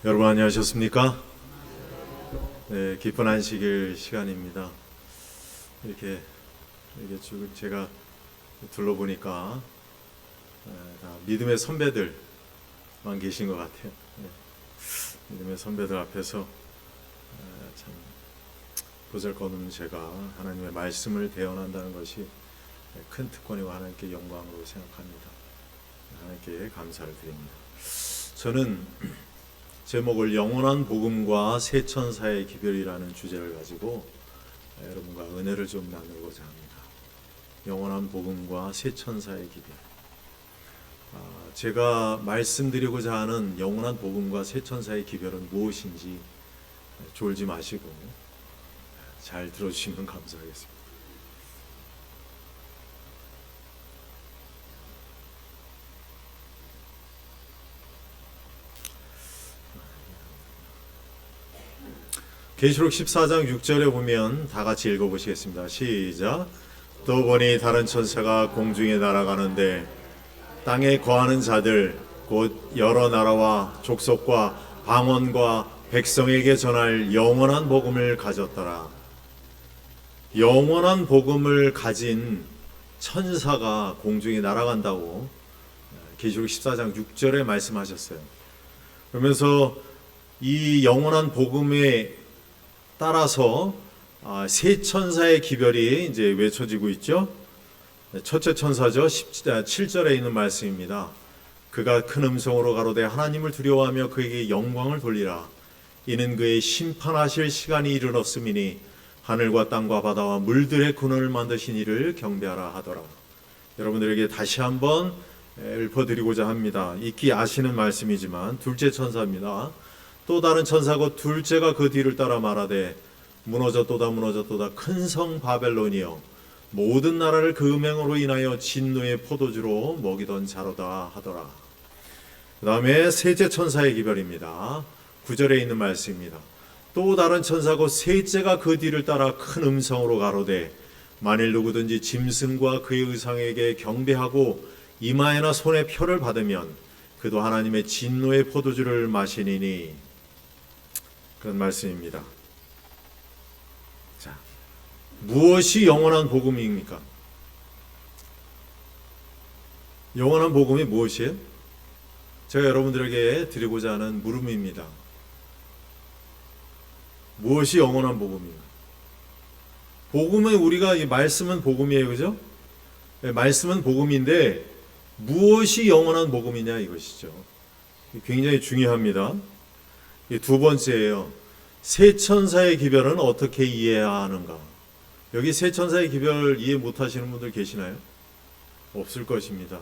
여러분 안녕하셨습니까? 네, 기쁜 안식일 시간입니다. 이렇게 쭉 제가 둘러보니까 다 믿음의 선배들만 계신 것 같아요. 네, 믿음의 선배들 앞에서 참 보잘것없는 제가 하나님의 말씀을 대언한다는 것이 큰 특권이고 하나님께 영광으로 생각합니다. 하나님께 감사를 드립니다. 저는 제목을 영원한 복음과 새 천사의 기별이라는 주제를 가지고 여러분과 은혜를 좀 나누고자 합니다. 영원한 복음과 새 천사의 기별. 제가 말씀드리고자 하는 영원한 복음과 새 천사의 기별은 무엇인지 졸지 마시고 잘 들어주시면 감사하겠습니다. 계시록 14장 6절에 보면 다 같이 읽어보시겠습니다. 시작. 또 보니 다른 천사가 공중에 날아가는데 땅에 거하는 자들 곧 여러 나라와 족속과 방언과 백성에게 전할 영원한 복음을 가졌더라. 영원한 복음을 가진 천사가 공중에 날아간다고 계시록 14장 6절에 말씀하셨어요. 그러면서 이 영원한 복음에 따라서 세 천사의 기별이 이제 외쳐지고 있죠. 첫째 천사죠. 7절에 있는 말씀입니다. 그가 큰 음성으로 가로되 하나님을 두려워하며 그에게 영광을 돌리라. 이는 그의 심판하실 시간이 이르렀음이니 하늘과 땅과 바다와 물들의 근원을 만드신 이를 경배하라 하더라. 여러분들에게 다시 한번 읊어드리고자 합니다. 익히 아시는 말씀이지만 둘째 천사입니다. 또 다른 천사고 둘째가 그 뒤를 따라 말하되 무너졌도다 무너졌도다 큰 성 바벨론이여 모든 나라를 그 음행으로 인하여 진노의 포도주로 먹이던 자로다 하더라. 그 다음에 셋째 천사의 기별입니다. 9절에 있는 말씀입니다. 또 다른 천사고 셋째가 그 뒤를 따라 큰 음성으로 가로되 만일 누구든지 짐승과 그의 의상에게 경배하고 이마에나 손에 표를 받으면 그도 하나님의 진노의 포도주를 마시니니 그런 말씀입니다. 자, 무엇이 영원한 복음입니까? 영원한 복음이 무엇이에요? 제가 여러분들에게 드리고자 하는 물음입니다. 무엇이 영원한 복음인가? 복음은 우리가 이 말씀은 복음이에요, 그죠? 네, 말씀은 복음인데 무엇이 영원한 복음이냐 이것이죠. 굉장히 중요합니다. 두 번째예요. 세 천사의 기별은 어떻게 이해해야 하는가? 여기 세 천사의 기별 이해 못하시는 분들 계시나요? 없을 것입니다.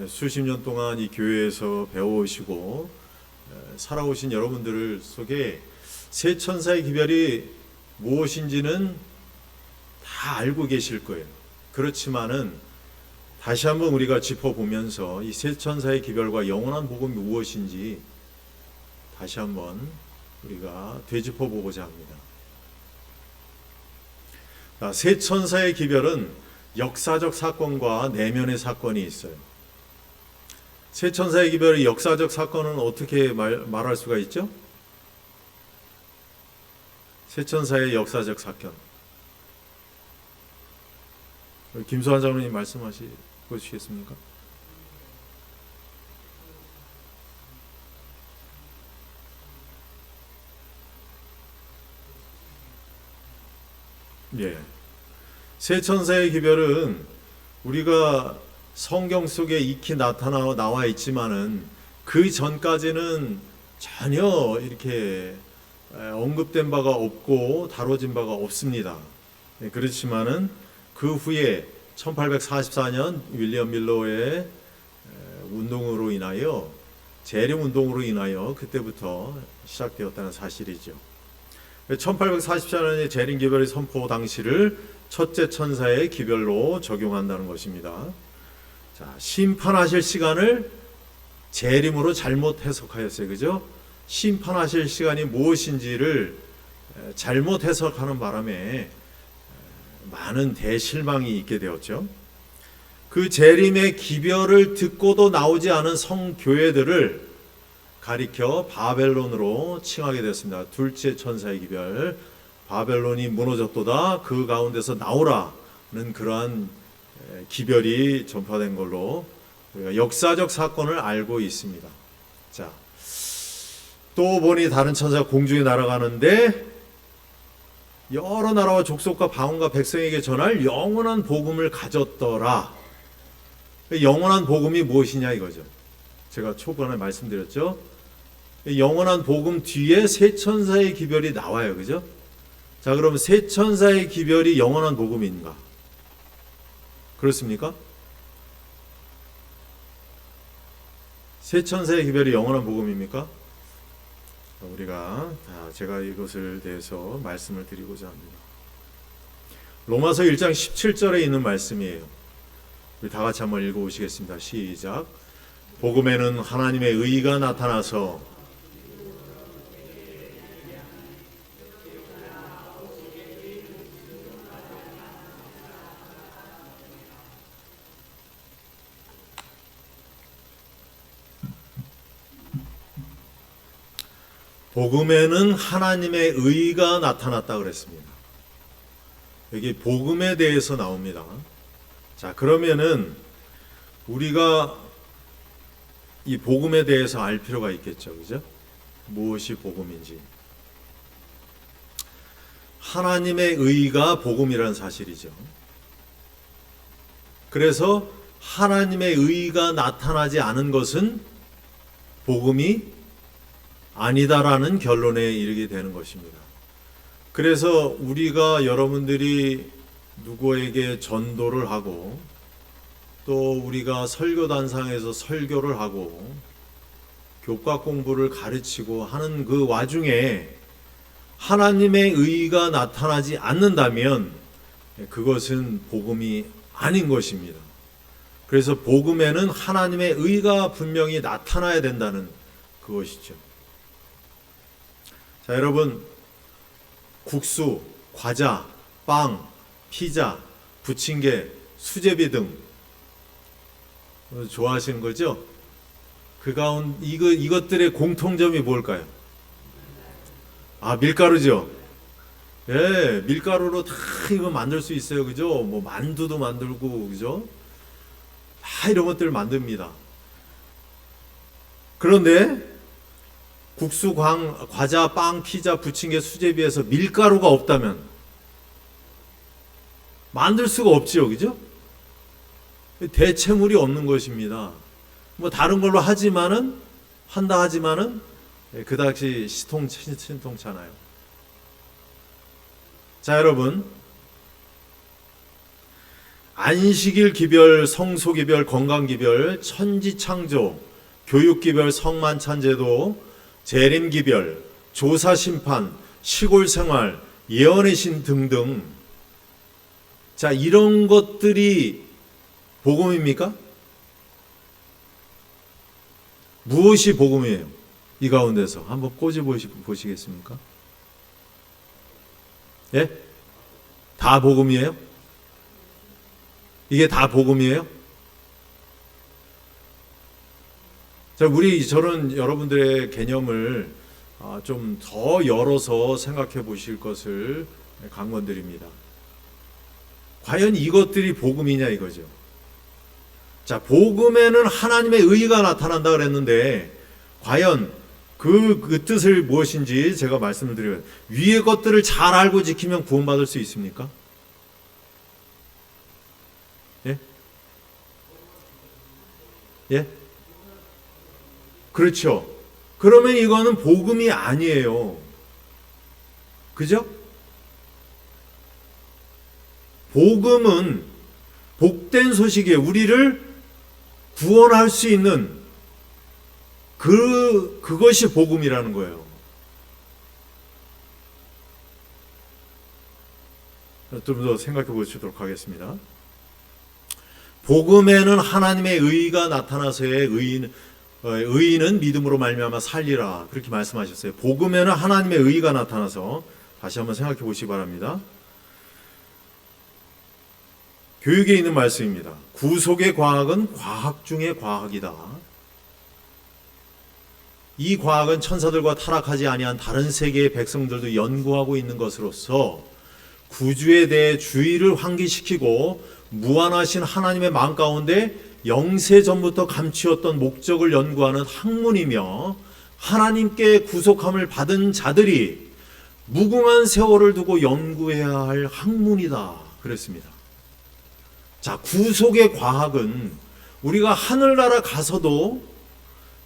수십 년 동안 이 교회에서 배워오시고 살아오신 여러분들 속에 세 천사의 기별이 무엇인지는 다 알고 계실 거예요. 그렇지만은 다시 한번 우리가 짚어보면서 이 세 천사의 기별과 영원한 복음이 무엇인지 다시 한번 우리가 되짚어보고자 합니다. 세 천사의 기별은 역사적 사건과 내면의 사건이 있어요. 세 천사의 기별의 역사적 사건은 어떻게 말할 수가 있죠? 세 천사의 역사적 사건. 김수환 장로님 말씀하시겠습니까? 예. 세 천사의 기별은 우리가 성경 속에 익히 나와 있지만은 그 전까지는 전혀 이렇게 언급된 바가 없고 다뤄진 바가 없습니다. 그렇지만은 그 후에 1844년 윌리엄 밀러의 운동으로 인하여 재림 운동으로 인하여 그때부터 시작되었다는 사실이죠. 1844년의 재림 기별의 선포 당시를 첫째 천사의 기별로 적용한다는 것입니다. 자, 심판하실 시간을 재림으로 잘못 해석하였어요. 그죠? 심판하실 시간이 무엇인지를 잘못 해석하는 바람에 많은 대실망이 있게 되었죠. 그 재림의 기별을 듣고도 나오지 않은 성교회들을 가리켜 바벨론으로 칭하게 되었습니다. 둘째 천사의 기별, 바벨론이 무너졌도다 그 가운데서 나오라는 그러한 기별이 전파된 걸로 우리가 역사적 사건을 알고 있습니다. 자, 또 보니 다른 천사가 공중에 날아가는데 여러 나라와 족속과 방언과 백성에게 전할 영원한 복음을 가졌더라. 영원한 복음이 무엇이냐 이거죠. 제가 초반에 말씀드렸죠. 영원한 복음 뒤에 세 천사의 기별이 나와요. 그죠? 자, 그럼 세 천사의 기별이 영원한 복음인가? 그렇습니까? 세 천사의 기별이 영원한 복음입니까? 우리가 제가 이것을 대해서 말씀을 드리고자 합니다. 로마서 1장 17절에 있는 말씀이에요. 우리 다 같이 한번 읽어보시겠습니다. 시작. 복음에는 하나님의 의가 나타나서 복음에는 하나님의 의가 나타났다 그랬습니다. 여기 복음에 대해서 나옵니다. 자, 그러면은 우리가 이 복음에 대해서 알 필요가 있겠죠. 그죠? 무엇이 복음인지. 하나님의 의가 복음이라는 사실이죠. 그래서 하나님의 의가 나타나지 않은 것은 복음이 아니다라는 결론에 이르게 되는 것입니다. 그래서 우리가 여러분들이 누구에게 전도를 하고 또 우리가 설교단상에서 설교를 하고 교과 공부를 가르치고 하는 그 와중에 하나님의 의가 나타나지 않는다면 그것은 복음이 아닌 것입니다. 그래서 복음에는 하나님의 의가 분명히 나타나야 된다는 그것이죠. 자, 여러분, 국수, 과자, 빵, 피자, 부침개, 수제비 등 좋아하시는 거죠? 그 가운데 이것들의 공통점이 뭘까요? 아, 밀가루죠. 예, 밀가루로 다 이거 만들 수 있어요, 그죠? 뭐 만두도 만들고, 그죠? 다 이런 것들을 만듭니다. 그런데 국수, 과자, 빵, 피자, 부침개, 수제비에서 밀가루가 없다면 만들 수가 없지요, 그죠? 대체물이 없는 것입니다. 뭐 다른 걸로 한다 하지만은 그다지 신통찮아요. 자, 여러분, 안식일 기별, 성소 기별, 건강 기별, 천지 창조, 교육 기별, 성만찬 제도, 재림 기별, 조사 심판, 시골 생활, 예언의 신 등등. 자, 이런 것들이 복음입니까? 무엇이 복음이에요? 이 가운데서 한번 꼬집어 보시겠습니까? 예? 다 복음이에요? 이게 다 복음이에요? 자, 저는 여러분들의 개념을 좀 더 열어서 생각해 보실 것을 강권드립니다. 과연 이것들이 복음이냐 이거죠. 자, 복음에는 하나님의 의가 나타난다 그랬는데 과연 그 뜻을 무엇인지 제가 말씀을 드려요. 위의 것들을 잘 알고 지키면 구원받을 수 있습니까? 예? 예? 그렇죠. 그러면 이거는 복음이 아니에요. 그죠? 복음은 복된 소식이에요. 우리를 구원할 수 있는 그것이 복음이라는 거예요. 좀 더 생각해 보시도록 하겠습니다. 복음에는 하나님의 의가 나타나서의 의인은 믿음으로 말미암아 살리라, 그렇게 말씀하셨어요. 복음에는 하나님의 의가 나타나서, 다시 한번 생각해 보시기 바랍니다. 교육에 있는 말씀입니다. 구속의 과학은 과학 중의 과학이다. 이 과학은 천사들과 타락하지 아니한 다른 세계의 백성들도 연구하고 있는 것으로서 구주에 대해 주의를 환기시키고 무한하신 하나님의 마음 가운데 영세 전부터 감추었던 목적을 연구하는 학문이며, 하나님께 구속함을 받은 자들이 무궁한 세월을 두고 연구해야 할 학문이다 그랬습니다. 자, 구속의 과학은 우리가 하늘나라 가서도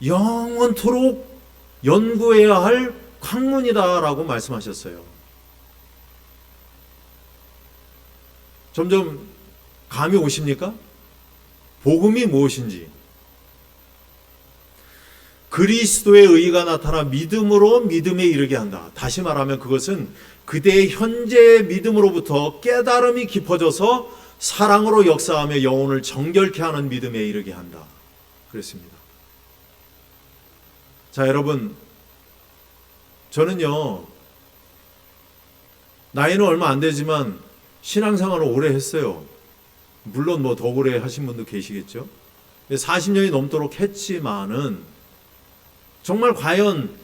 영원토록 연구해야 할 학문이다라고 말씀하셨어요. 점점 감이 오십니까? 복음이 무엇인지. 그리스도의 의가 나타나 믿음으로 믿음에 이르게 한다. 다시 말하면 그것은 그대의 현재의 믿음으로부터 깨달음이 깊어져서 사랑으로 역사하며 영혼을 정결케 하는 믿음에 이르게 한다 그랬습니다. 자, 여러분, 저는요, 나이는 얼마 안 되지만 신앙생활을 오래 했어요. 물론 뭐 더 오래 하신 분도 계시겠죠. 40년이 넘도록 했지만은 정말 과연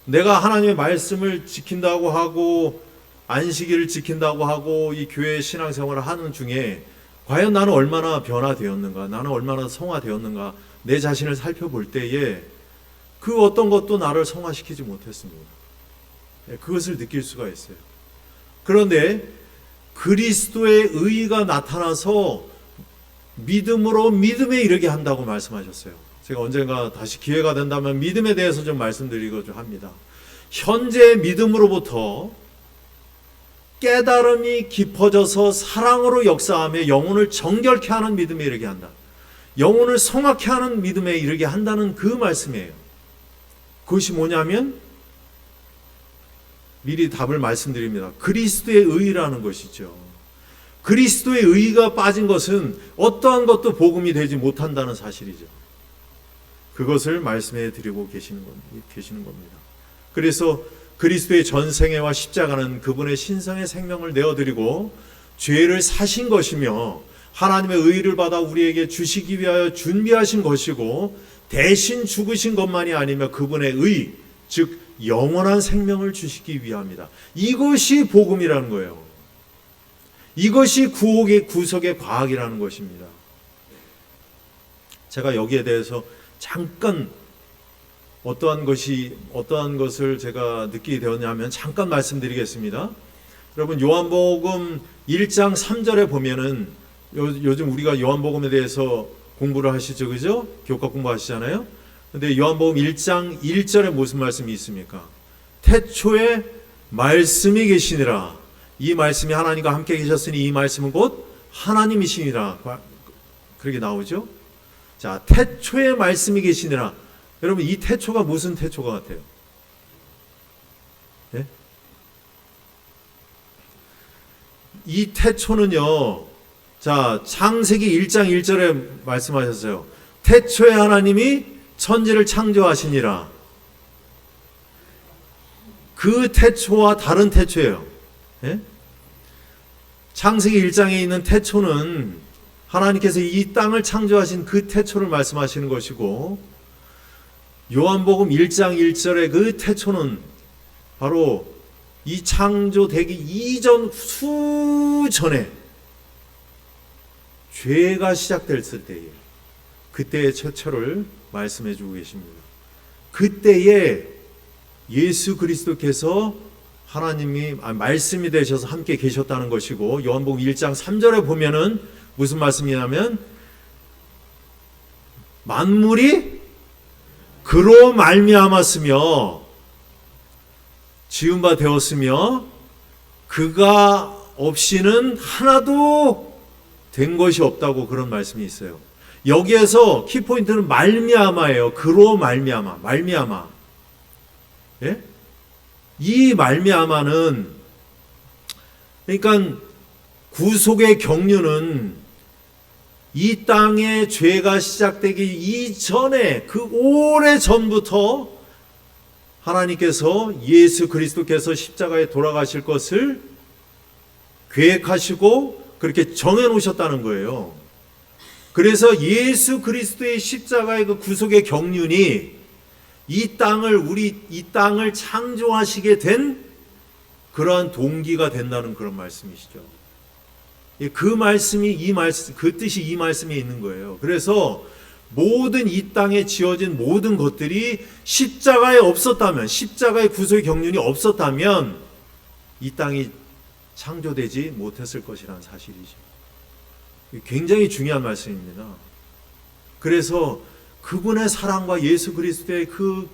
내가 하나님의 말씀을 지킨다고 하고 안식일을 지킨다고 하고 이 교회 신앙생활을 하는 중에 과연 나는 얼마나 변화되었는가, 나는 얼마나 성화되었는가, 내 자신을 살펴볼 때에 그 어떤 것도 나를 성화시키지 못했습니다. 그것을 느낄 수가 있어요. 그런데 그리스도의 의가 나타나서 믿음으로 믿음에 이르게 한다고 말씀하셨어요. 제가 언젠가 다시 기회가 된다면 믿음에 대해서 좀 말씀드리고 좀 합니다. 현재 믿음으로부터 깨달음이 깊어져서 사랑으로 역사하며 영혼을 정결케 하는 믿음에 이르게 한다. 영혼을 성악케 하는 믿음에 이르게 한다는 그 말씀이에요. 그것이 뭐냐면 미리 답을 말씀드립니다. 그리스도의 의라는 것이죠. 그리스도의 의가 빠진 것은 어떠한 것도 복음이 되지 못한다는 사실이죠. 그것을 말씀해 드리고 계시는 겁니다. 그래서 그리스도의 전생애와 십자가는 그분의 신성의 생명을 내어드리고 죄를 사신 것이며 하나님의 의를 받아 우리에게 주시기 위하여 준비하신 것이고, 대신 죽으신 것만이 아니며 그분의 의, 즉 영원한 생명을 주시기 위함이다. 이것이 복음이라는 거예요. 이것이 구속의 과학이라는 것입니다. 제가 여기에 대해서 잠깐 어떠한 것을 제가 느끼게 되었냐면 잠깐 말씀드리겠습니다. 여러분, 요한복음 1장 3절에 보면은 요즘 우리가 요한복음에 대해서 공부를 하시죠, 그죠? 교과 공부하시잖아요. 근데 요한복음 1장 1절에 무슨 말씀이 있습니까? 태초에 말씀이 계시니라. 이 말씀이 하나님과 함께 계셨으니 이 말씀은 곧 하나님이시니라. 그렇게 나오죠? 자, 태초에 말씀이 계시니라. 여러분, 이 태초가 무슨 태초가 같아요? 예? 이 태초는요, 자, 창세기 1장 1절에 말씀하셨어요. 태초에 하나님이 천지를 창조하시니라. 그 태초와 다른 태초예요. 예? 창세기 1장에 있는 태초는 하나님께서 이 땅을 창조하신 그 태초를 말씀하시는 것이고, 요한복음 1장 1절의 그 태초는 바로 이 창조되기 이전 수전에 죄가 시작됐을 때에 그때의 태초를 말씀해 주고 계십니다. 그때에 예수 그리스도께서 하나님이 말씀이 되셔서 함께 계셨다는 것이고, 요한복음 1장 3절에 보면은 무슨 말씀이냐면 만물이 그로 말미암았으며 지은 바 되었으며 그가 없이는 하나도 된 것이 없다고, 그런 말씀이 있어요. 여기에서 키포인트는 말미암아예요. 그로 말미암아. 예? 이 말미암아는, 그러니까 구속의 경륜은 이 땅에 죄가 시작되기 이전에, 그 오래 전부터 하나님께서 예수 그리스도께서 십자가에 돌아가실 것을 계획하시고 그렇게 정해 놓으셨다는 거예요. 그래서 예수 그리스도의 십자가의 그 구속의 경륜이 이 땅을 창조하시게 된 그러한 동기가 된다는 그런 말씀이시죠. 그 말씀이 그 뜻이 이 말씀에 있는 거예요. 그래서 모든 이 땅에 지어진 모든 것들이 십자가에 없었다면, 십자가의 구속의 경륜이 없었다면 이 땅이 창조되지 못했을 것이라는 사실이죠. 굉장히 중요한 말씀입니다. 그래서 그분의 사랑과 예수 그리스도의 그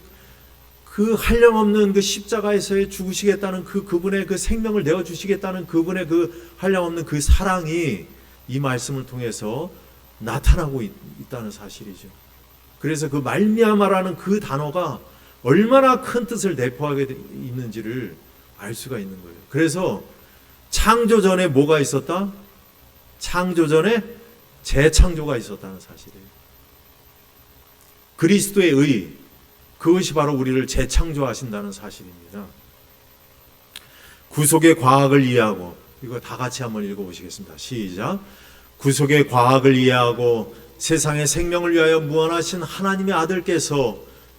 한량없는 그 십자가에서의 죽으시겠다는 그분의 그 생명을 내어주시겠다는 그분의 그 한량없는 그 사랑이 이 말씀을 통해서 나타나고 있다는 사실이죠. 그래서 그 말미암아라는 그 단어가 얼마나 큰 뜻을 내포하게 있는지를 알 수가 있는 거예요. 그래서 창조 전에 뭐가 있었다? 창조 전에 재창조가 있었다는 사실이에요. 그리스도의 의, 그것이 바로 우리를 재창조하신다는 사실입니다. 구속의 과학을 이해하고, 이거 다 같이 한번 읽어보시겠습니다. 시작. 구속의 과학을 이해하고 세상의 생명을 위하여 무한하신 하나님의 아들께서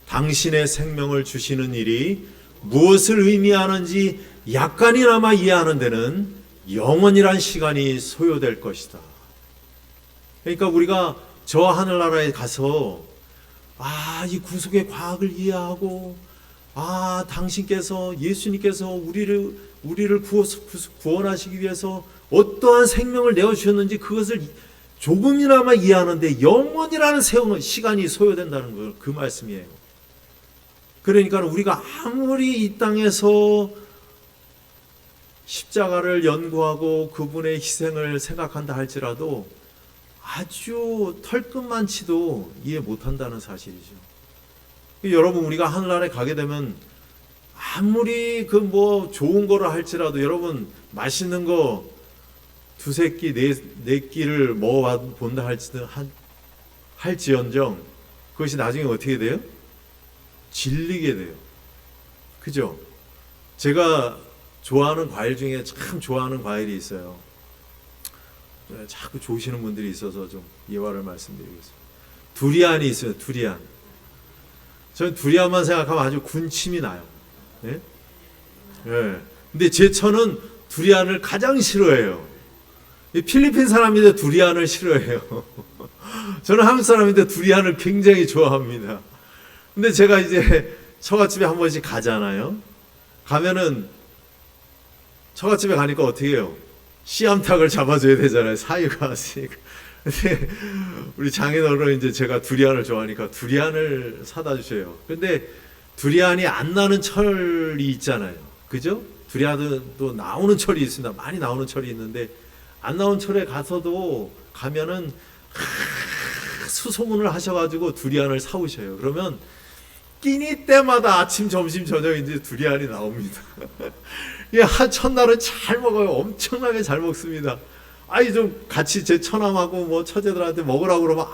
당신의 생명을 주시는 일이 무엇을 의미하는지 약간이나마 이해하는 데는 영원이란 시간이 소요될 것이다. 그러니까 우리가 저 하늘나라에 가서 이 구속의 과학을 이해하고 당신께서 예수님께서 우리를 구원하시기 위해서 어떠한 생명을 내어주셨는지 그것을 조금이나마 이해하는데 영원이라는 시간이 소요된다는 그 말씀이에요. 그러니까 우리가 아무리 이 땅에서 십자가를 연구하고 그분의 희생을 생각한다 할지라도 아주 털끝만치도 이해 못한다는 사실이죠. 여러분, 우리가 하늘나라에 가게 되면 아무리 좋은 거를 할지라도 여러분 맛있는 거 두세 끼, 네 끼를 먹어본다 할지언정 그것이 나중에 어떻게 돼요? 질리게 돼요. 그죠? 제가 좋아하는 과일 중에 참 좋아하는 과일이 있어요. 자꾸 좋으시는 분들이 있어서 좀 예화를 말씀드리겠습니다. 두리안이 있어요. 두리안. 저는 두리안만 생각하면 아주 군침이 나요. 네? 네. 근데 제 처는 두리안을 가장 싫어해요. 필리핀 사람인데 두리안을 싫어해요. 저는 한국 사람인데 두리안을 굉장히 좋아합니다. 근데 제가 이제 처갓집에 한 번씩 가잖아요. 가면은 처갓집에 가니까 어떻게 해요? 씨암탉을 잡아줘야 되잖아요. 사유가 왔으니까. 근데 우리 장인어른은 이제 제가 두리안을 좋아하니까 두리안을 사다 주셔요. 근데 두리안이 안 나는 철이 있잖아요. 그죠? 두리안도 나오는 철이 있습니다. 많이 나오는 철이 있는데 안 나온 철에 가면은 수소문을 하셔가지고 두리안을 사오셔요. 그러면 끼니 때마다 아침, 점심, 저녁 이제 두리안이 나옵니다. 첫날은 잘 먹어요. 엄청나게 잘 먹습니다. 좀 같이 제 처남하고 처제들한테 먹으라고 그러면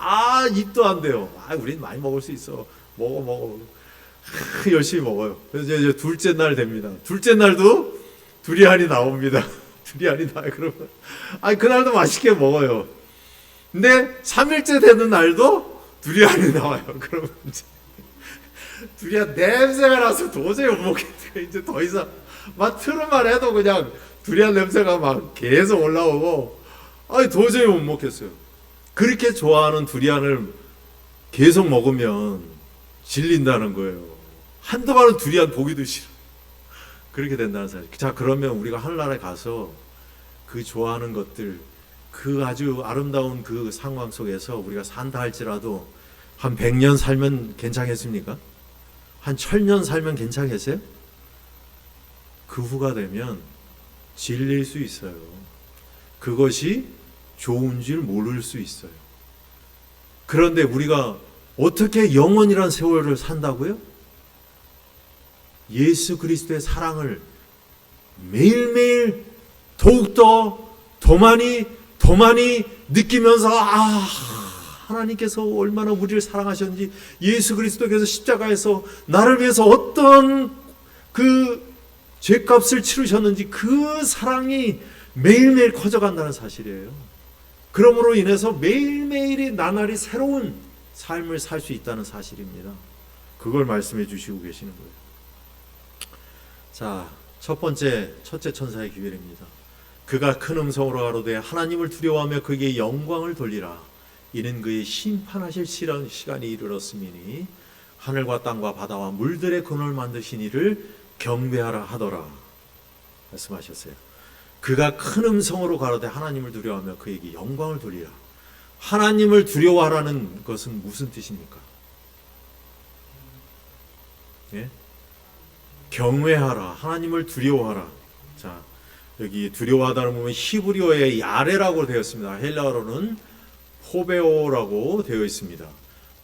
입도 안 돼요. 우린 많이 먹을 수 있어. 먹어. 열심히 먹어요. 그래서 이제 둘째 날 됩니다. 둘째 날도 두리안이 나옵니다. 두리안이 나요. 그러면 그날도 맛있게 먹어요. 근데 3일째 되는 날도 두리안이 나와요. 그러면 이제 두리안 냄새가 나서 도저히 못 먹겠대요. 이제 더 이상 틀은만 해도 그냥 두리안 냄새가 막 계속 올라오고 도저히 못 먹겠어요. 그렇게 좋아하는 두리안을 계속 먹으면 질린다는 거예요. 한동안은 두리안 보기도 싫어. 그렇게 된다는 사실. 자, 그러면 우리가 하늘나라에 가서 그 좋아하는 것들, 그 아주 아름다운 그 상황 속에서 우리가 산다 할지라도 한 100년 살면 괜찮겠습니까? 한 1000년 살면 괜찮겠어요? 그 후가 되면 질릴 수 있어요. 그것이 좋은 줄 모를 수 있어요. 그런데 우리가 어떻게 영원이란 세월을 산다고요? 예수 그리스도의 사랑을 매일매일 더욱더 더 많이 느끼면서 하나님께서 얼마나 우리를 사랑하셨는지, 예수 그리스도께서 십자가에서 나를 위해서 어떤 그 죄값을 치르셨는지 그 사랑이 매일매일 커져간다는 사실이에요. 그러므로 인해서 매일매일이 나날이 새로운 삶을 살 수 있다는 사실입니다. 그걸 말씀해 주시고 계시는 거예요. 자, 첫째 천사의 기별입니다. 그가 큰 음성으로 가로되 하나님을 두려워하며 그에게 영광을 돌리라. 이는 그의 심판하실 시간이 이르렀음이니 하늘과 땅과 바다와 물들의 근원을 만드신 이를 경배하라 하더라 말씀하셨어요. 그가 큰 음성으로 가로되 하나님을 두려워하며 그에게 영광을 돌리라. 하나님을 두려워하라는 것은 무슨 뜻입니까? 예? 경외하라. 하나님을 두려워하라. 자, 여기 두려워하다는 보면 히브리어의 야레라고 되었습니다. 헬라어로는 포베오라고 되어 있습니다.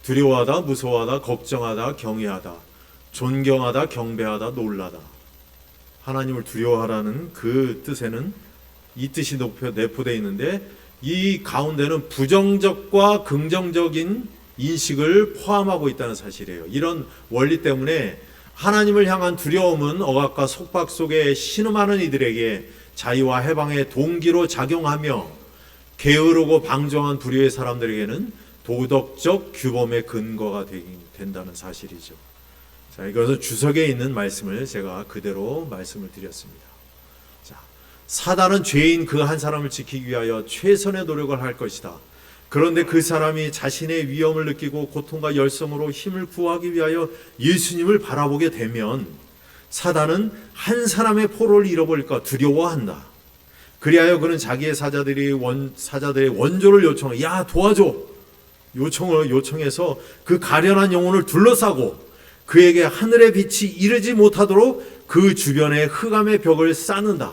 두려워하다, 무서워하다, 걱정하다, 경외하다, 존경하다, 경배하다, 놀라다. 하나님을 두려워하라는 그 뜻에는 이 뜻이 내포되어 있는데 이 가운데는 부정적과 긍정적인 인식을 포함하고 있다는 사실이에요. 이런 원리 때문에 하나님을 향한 두려움은 억압과 속박 속에 신음하는 이들에게 자유와 해방의 동기로 작용하며 게으르고 방종한 불의의 사람들에게는 도덕적 규범의 근거가 된다는 사실이죠. 자, 이것은 주석에 있는 말씀을 제가 그대로 말씀을 드렸습니다. 자, 사단은 죄인 그 한 사람을 지키기 위하여 최선의 노력을 할 것이다. 그런데 그 사람이 자신의 위험을 느끼고 고통과 열성으로 힘을 구하기 위하여 예수님을 바라보게 되면 사단은 한 사람의 포로를 잃어버릴까 두려워한다. 그리하여 그는 자기의 사자들의 원조를 요청해, 야 도와줘! 요청해서 그 가련한 영혼을 둘러싸고 그에게 하늘의 빛이 이르지 못하도록 그 주변에 흑암의 벽을 쌓는다.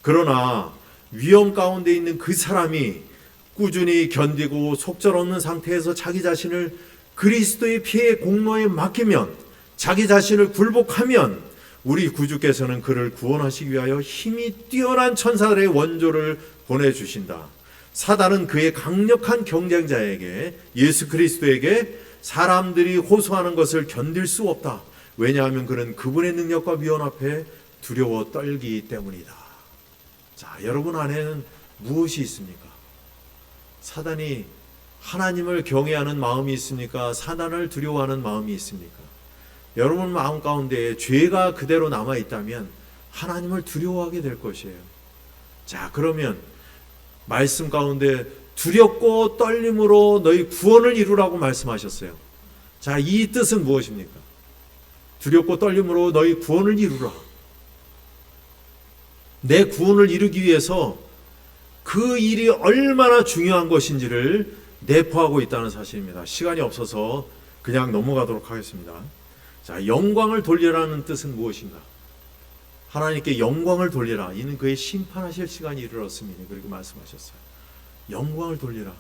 그러나 위험 가운데 있는 그 사람이 꾸준히 견디고 속절없는 상태에서 자기 자신을 그리스도의 피의 공로에 맡기면, 자기 자신을 굴복하면 우리 구주께서는 그를 구원하시기 위하여 힘이 뛰어난 천사들의 원조를 보내주신다. 사단은 그의 강력한 경쟁자에게, 예수 그리스도에게 사람들이 호소하는 것을 견딜 수 없다. 왜냐하면 그는 그분의 능력과 위엄 앞에 두려워 떨기 때문이다. 자, 여러분 안에는 무엇이 있습니까? 사단이 하나님을 경외하는 마음이 있습니까? 사단을 두려워하는 마음이 있습니까? 여러분 마음 가운데 죄가 그대로 남아 있다면 하나님을 두려워하게 될 것이에요. 자, 그러면 말씀 가운데 두렵고 떨림으로 너희 구원을 이루라고 말씀하셨어요. 자, 이 뜻은 무엇입니까? 두렵고 떨림으로 너희 구원을 이루라. 내 구원을 이루기 위해서 그 일이 얼마나 중요한 것인지를 내포하고 있다는 사실입니다. 시간이 없어서 그냥 넘어가도록 하겠습니다. 자, 영광을 돌리라는 뜻은 무엇인가? 하나님께 영광을 돌리라. 이는 그의 심판하실 시간이 이르렀으니 그렇게 말씀하셨어요. 영광을 돌리라.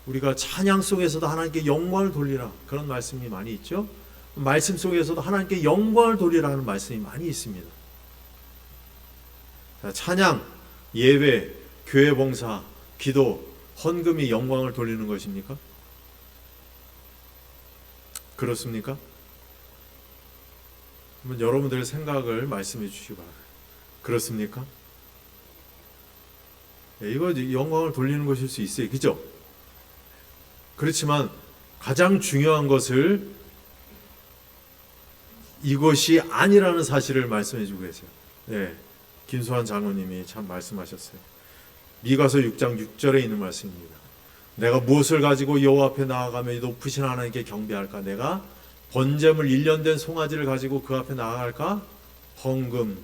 우리가 찬양 속에서도 하나님께 영광을 돌리라. 그런 말씀이 많이 있죠. 말씀 속에서도 하나님께 영광을 돌리라 하는 말씀이 많이 있습니다. 자, 찬양, 예배, 교회 봉사, 기도, 헌금이 영광을 돌리는 것입니까? 그렇습니까? 한번 여러분들의 생각을 말씀해 주시기 바랍니다. 그렇습니까? 이거 영광을 돌리는 것일 수 있어요. 그죠? 그렇지만 가장 중요한 것을 이것이 아니라는 사실을 말씀해 주고 계세요. 네, 김수환 장로님이 참 말씀하셨어요. 미가서 6장 6절에 있는 말씀입니다. 내가 무엇을 가지고 여호와 앞에 나아가며 높으신 하나님께 경배할까? 내가 번제물 1년 된 송아지를 가지고 그 앞에 나아갈까? 헌금.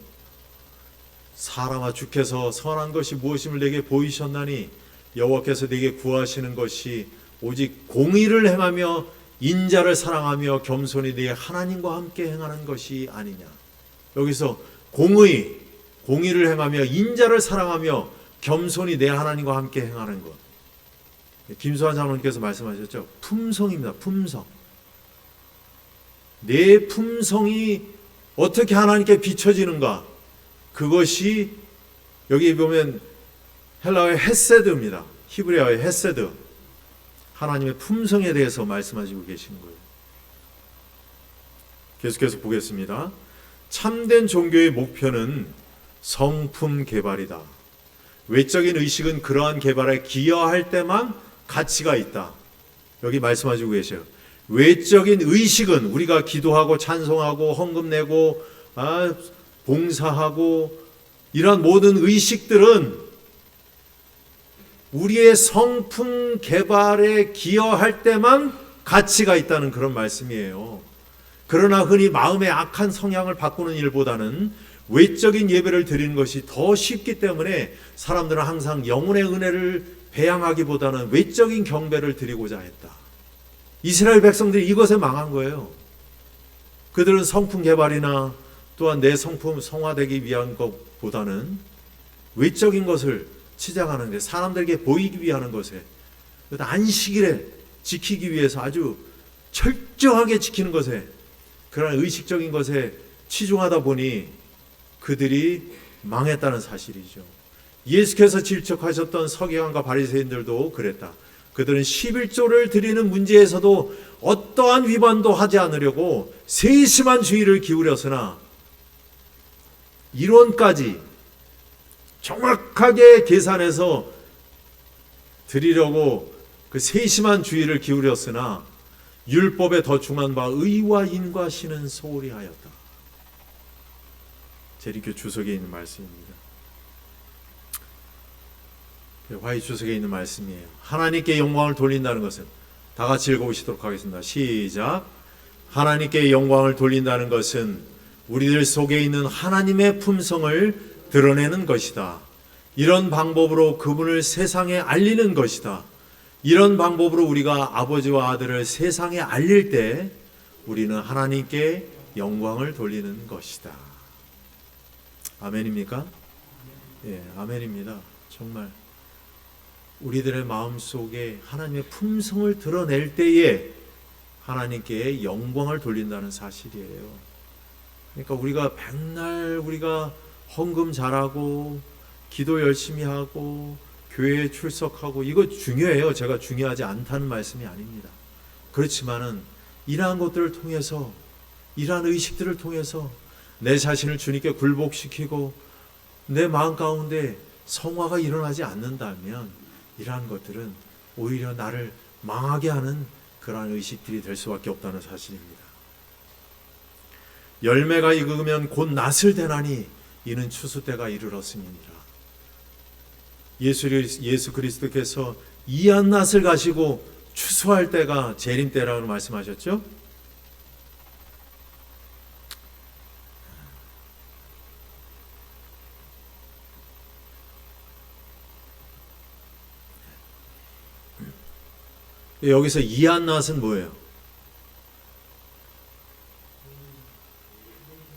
사람아, 주께서 선한 것이 무엇임을 내게 보이셨나니 여호와께서 내게 구하시는 것이 오직 공의를 행하며 인자를 사랑하며 겸손히 네 하나님과 함께 행하는 것이 아니냐. 여기서 공의를 행하며 인자를 사랑하며 겸손히 내 하나님과 함께 행하는 것. 김수환 장로님께서 말씀하셨죠. 품성입니다. 품성. 내 품성이 어떻게 하나님께 비춰지는가? 그것이 여기 보면 헬라어의 헤세드입니다. 히브리어의 헤세드. 하나님의 품성에 대해서 말씀하시고 계시는 거예요. 계속해서 보겠습니다. 참된 종교의 목표는 성품 개발이다. 외적인 의식은 그러한 개발에 기여할 때만 가치가 있다. 여기 말씀하시고 계셔요. 외적인 의식은 우리가 기도하고 찬송하고 헌금 내고 봉사하고 이러한 모든 의식들은 우리의 성품 개발에 기여할 때만 가치가 있다는 그런 말씀이에요. 그러나 흔히 마음의 악한 성향을 바꾸는 일보다는 외적인 예배를 드리는 것이 더 쉽기 때문에 사람들은 항상 영혼의 은혜를 배양하기보다는 외적인 경배를 드리고자 했다. 이스라엘 백성들이 이것에 망한 거예요. 그들은 성품 개발이나 또한 내 성품 성화되기 위한 것보다는 외적인 것을 치장하는데, 사람들에게 보이기 위한 것에, 안식일에 지키기 위해서 아주 철저하게 지키는 것에, 그런 의식적인 것에 치중하다 보니 그들이 망했다는 사실이죠. 예수께서 질책하셨던 서기관과 바리새인들도 그랬다. 그들은 11조를 드리는 문제에서도 어떠한 위반도 하지 않으려고 세심한 주의를 기울였으나 이론까지 정확하게 계산해서 드리려고 그 세심한 주의를 기울였으나 율법에 더 중한 바 의와 인과 신은 소홀히 하였다. 재리교 주석에 있는 말씀입니다. 화이 주석에 있는 말씀이에요. 하나님께 영광을 돌린다는 것은, 다 같이 읽어보시도록 하겠습니다. 시작. 하나님께 영광을 돌린다는 것은 우리들 속에 있는 하나님의 품성을 드러내는 것이다. 이런 방법으로 그분을 세상에 알리는 것이다. 이런 방법으로 우리가 아버지와 아들을 세상에 알릴 때 우리는 하나님께 영광을 돌리는 것이다. 아멘입니까? 예, 아멘입니다. 정말 우리들의 마음속에 하나님의 품성을 드러낼 때에 하나님께 영광을 돌린다는 사실이에요. 그러니까 우리가 백날 우리가 헌금 잘하고 기도 열심히 하고 교회에 출석하고 이거 중요해요. 제가 중요하지 않다는 말씀이 아닙니다. 그렇지만은 이러한 것들을 통해서, 이러한 의식들을 통해서 내 자신을 주님께 굴복시키고 내 마음 가운데 성화가 일어나지 않는다면 이러한 것들은 오히려 나를 망하게 하는 그러한 의식들이 될 수밖에 없다는 사실입니다. 열매가 익으면 곧 낫을 대나니 이는 추수 때가 이르렀음이니라. 예수 그리스도께서 이한 낫을 가시고 추수할 때가 재림 때라고 말씀하셨죠? 여기서 이한 낫은 뭐예요?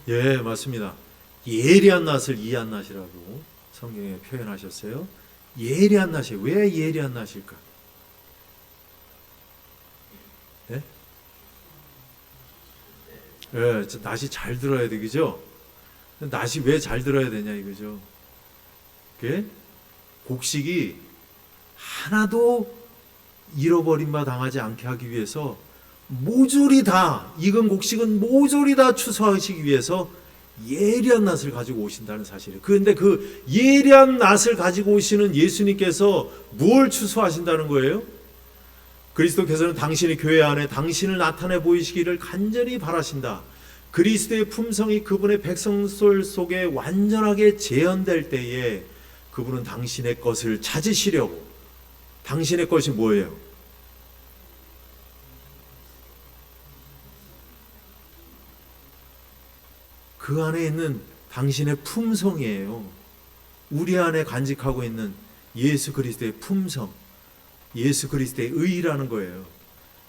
예, 맞습니다. 예리한 낫을 이한 낫이라고 성경에 표현하셨어요. 예리한 낫이 왜 예리한 낫일까? 예? 예, 낫이 잘 들어야 되겠죠? 낫이 왜 잘 들어야 되냐 이거죠. 그게 곡식이 하나도 잃어버린 바 당하지 않게 하기 위해서 모조리 다, 익은 곡식은 모조리 다 추수하시기 위해서 예리한 낫을 가지고 오신다는 사실이에요. 그런데 그 예리한 낫을 가지고 오시는 예수님께서 무엇을 추수하신다는 거예요? 그리스도께서는 당신의 교회 안에 당신을 나타내 보이시기를 간절히 바라신다. 그리스도의 품성이 그분의 백성들 속에 완전하게 재현될 때에 그분은 당신의 것을 찾으시려고, 당신의 것이 뭐예요? 그 안에 있는 당신의 품성이에요. 우리 안에 간직하고 있는 예수 그리스도의 품성, 예수 그리스도의 의라는 거예요.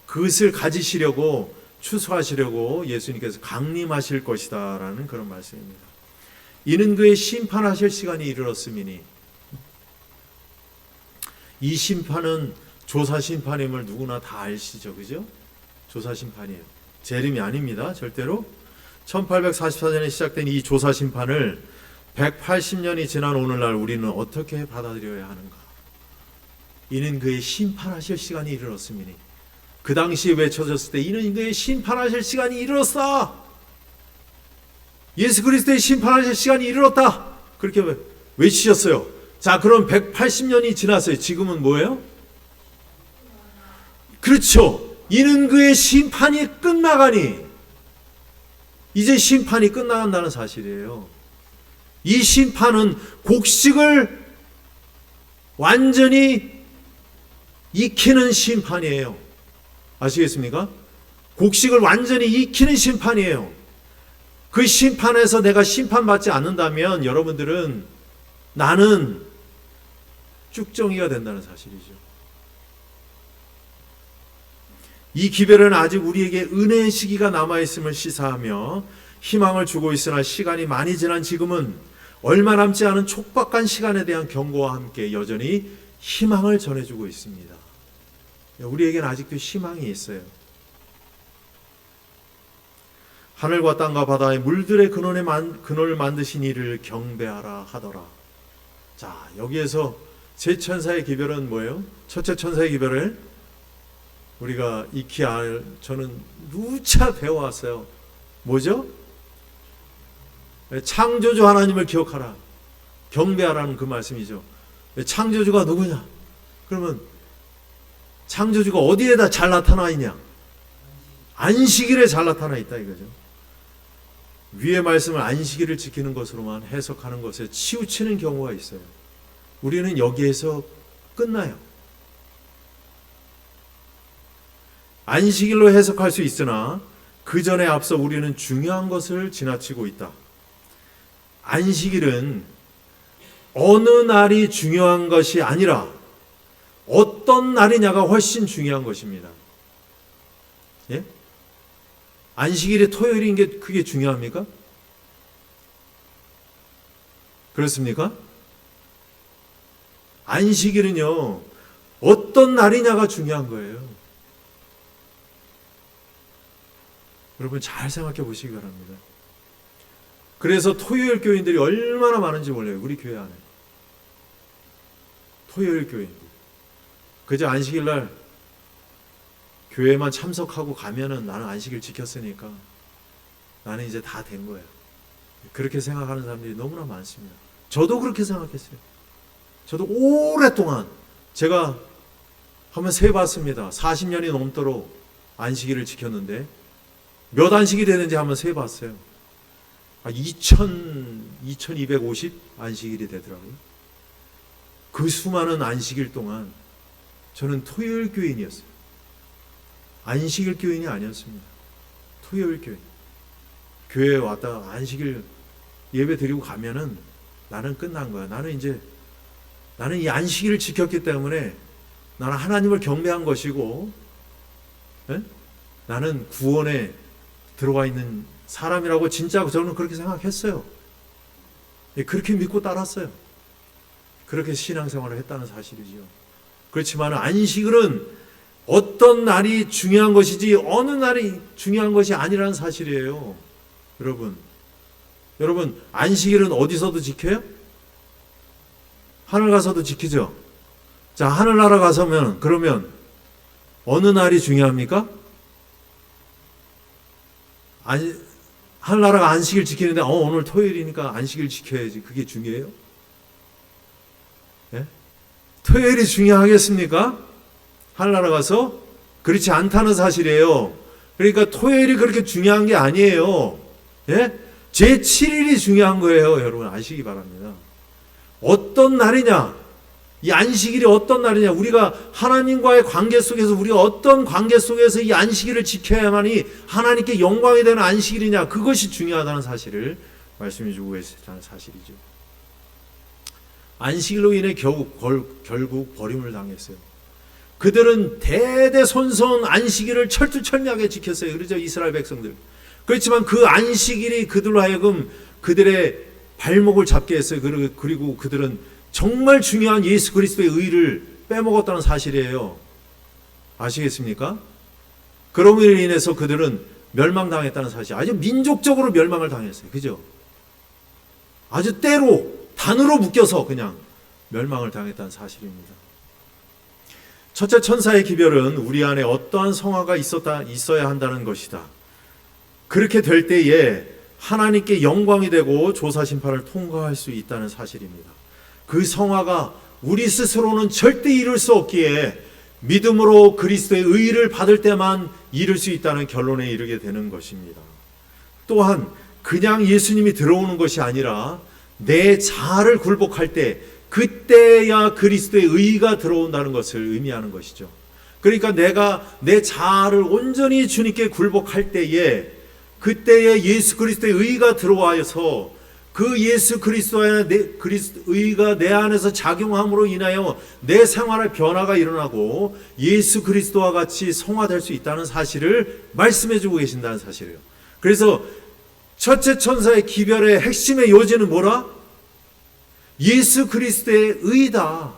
그것을 가지시려고, 추수하시려고 예수님께서 강림하실 것이다 라는 그런 말씀입니다. 이는 그의 심판하실 시간이 이르렀음이니, 이 심판은 조사심판임을 누구나 다 아시죠, 그죠? 조사심판이에요. 재림이 아닙니다, 절대로. 1844년에 시작된 이 조사심판을 180년이 지난 오늘날 우리는 어떻게 받아들여야 하는가? 이는 그의 심판하실 시간이 이르렀음이니, 그 당시에 외쳐졌을 때 이는 그의 심판하실 시간이 이르렀다. 예수 그리스도의 심판하실 시간이 이르렀다. 그렇게 외치셨어요. 자, 그럼 180년이 지났어요. 지금은 뭐예요? 그렇죠. 이는 그의 심판이 끝나가니, 이제 심판이 끝나간다는 사실이에요. 이 심판은 곡식을 완전히 익히는 심판이에요. 아시겠습니까? 곡식을 완전히 익히는 심판이에요. 그 심판에서 내가 심판받지 않는다면 여러분들은 나는 쭉정이가 된다는 사실이죠. 이 기별은 아직 우리에게 은혜의 시기가 남아있음을 시사하며 희망을 주고 있으나 시간이 많이 지난 지금은 얼마 남지 않은 촉박한 시간에 대한 경고와 함께 여전히 희망을 전해주고 있습니다. 우리에게는 아직도 희망이 있어요. 하늘과 땅과 바다의 물들의 근원을 만드신 이를 경배하라 하더라. 자, 여기에서 제 천사의 기별은 뭐예요? 첫째 천사의 기별을 우리가 익히 저는 누차 배워왔어요. 뭐죠? 창조주 하나님을 기억하라. 경배하라는 그 말씀이죠. 창조주가 누구냐? 그러면 창조주가 어디에다 잘 나타나 있냐? 안식일에 잘 나타나 있다 이거죠. 위의 말씀을 안식일을 지키는 것으로만 해석하는 것에 치우치는 경우가 있어요. 우리는 여기에서 끝나요. 안식일로 해석할 수 있으나 그 전에 앞서 우리는 중요한 것을 지나치고 있다. 안식일은 어느 날이 중요한 것이 아니라 어떤 날이냐가 훨씬 중요한 것입니다. 예? 안식일이 토요일인 게 그게 중요합니까? 그렇습니까? 안식일은요, 어떤 날이냐가 중요한 거예요. 여러분 잘 생각해 보시기 바랍니다. 그래서 토요일 교인들이 얼마나 많은지 몰라요. 우리 교회 안에. 토요일 교인들. 그저 안식일날 교회만 참석하고 가면은 나는 안식일 지켰으니까 나는 이제 다 된 거예요. 그렇게 생각하는 사람들이 너무나 많습니다. 저도 그렇게 생각했어요. 저도 오랫동안 제가 한번 세봤습니다. 40년이 넘도록 안식일을 지켰는데 몇 안식이 되는지 한번 세봤어요. 2250 안식일이 되더라고요. 그 수많은 안식일 동안 저는 토요일 교인이었어요. 안식일 교인이 아니었습니다. 토요일 교인. 교회에 왔다가 안식일 예배 드리고 가면은 나는 끝난 거야. 나는 이 안식일을 지켰기 때문에 나는 하나님을 경배한 것이고, 에? 나는 구원에 들어와 있는 사람이라고 진짜 저는 그렇게 생각했어요. 그렇게 믿고 따랐어요. 그렇게 신앙생활을 했다는 사실이죠. 그렇지만 안식일은 어떤 날이 중요한 것이지 어느 날이 중요한 것이 아니라는 사실이에요. 여러분 안식일은 어디서도 지켜요? 하늘 가서도 지키죠. 자, 하늘나라 가서면 그러면 어느 날이 중요합니까? 하늘나라가 안식일 지키는데 오늘 토요일이니까 안식일 지켜야지. 그게 중요해요? 예? 토요일이 중요하겠습니까? 하늘나라 가서? 그렇지 않다는 사실이에요. 그러니까 토요일이 그렇게 중요한 게 아니에요. 예? 제7일이 중요한 거예요. 여러분 아시기 바랍니다. 어떤 날이냐? 이 안식일이 어떤 날이냐? 우리가 하나님과의 관계 속에서 우리가 어떤 관계 속에서 이 안식일을 지켜야만이 하나님께 영광이 되는 안식일이냐? 그것이 중요하다는 사실을 말씀해 주고 계시다는 사실이죠. 안식일로 인해 결국 버림을 당했어요. 그들은 대대손손 안식일을 철두철미하게 지켰어요. 그렇죠? 이스라엘 백성들. 그렇지만 그 안식일이 그들로 하여금 그들의 발목을 잡게 했어요. 그리고 그들은 정말 중요한 예수 그리스도의 의를 빼먹었다는 사실이에요. 아시겠습니까? 그럼으로 인해서 그들은 멸망당했다는 사실. 아주 민족적으로 멸망을 당했어요. 그죠? 아주 단으로 묶여서 그냥 멸망을 당했다는 사실입니다. 첫째 천사의 기별은 우리 안에 어떠한 성화가 있어야 한다는 것이다. 그렇게 될 때에 하나님께 영광이 되고 조사심판을 통과할 수 있다는 사실입니다. 그 성화가 우리 스스로는 절대 이룰 수 없기에 믿음으로 그리스도의 의를 받을 때만 이룰 수 있다는 결론에 이르게 되는 것입니다. 또한 그냥 예수님이 들어오는 것이 아니라 내 자아를 굴복할 때 그때야 그리스도의 의가 들어온다는 것을 의미하는 것이죠. 그러니까 내가 내 자아를 온전히 주님께 굴복할 때에 그때에 예수 그리스도의 의가 들어와서 그 예수 그리스도의 의가 내 안에서 작용함으로 인하여 내 생활의 변화가 일어나고 예수 그리스도와 같이 성화될 수 있다는 사실을 말씀해 주고 계신다는 사실이에요. 그래서 첫째 천사의 기별의 핵심의 요지는 뭐라? 예수 그리스도의 의다.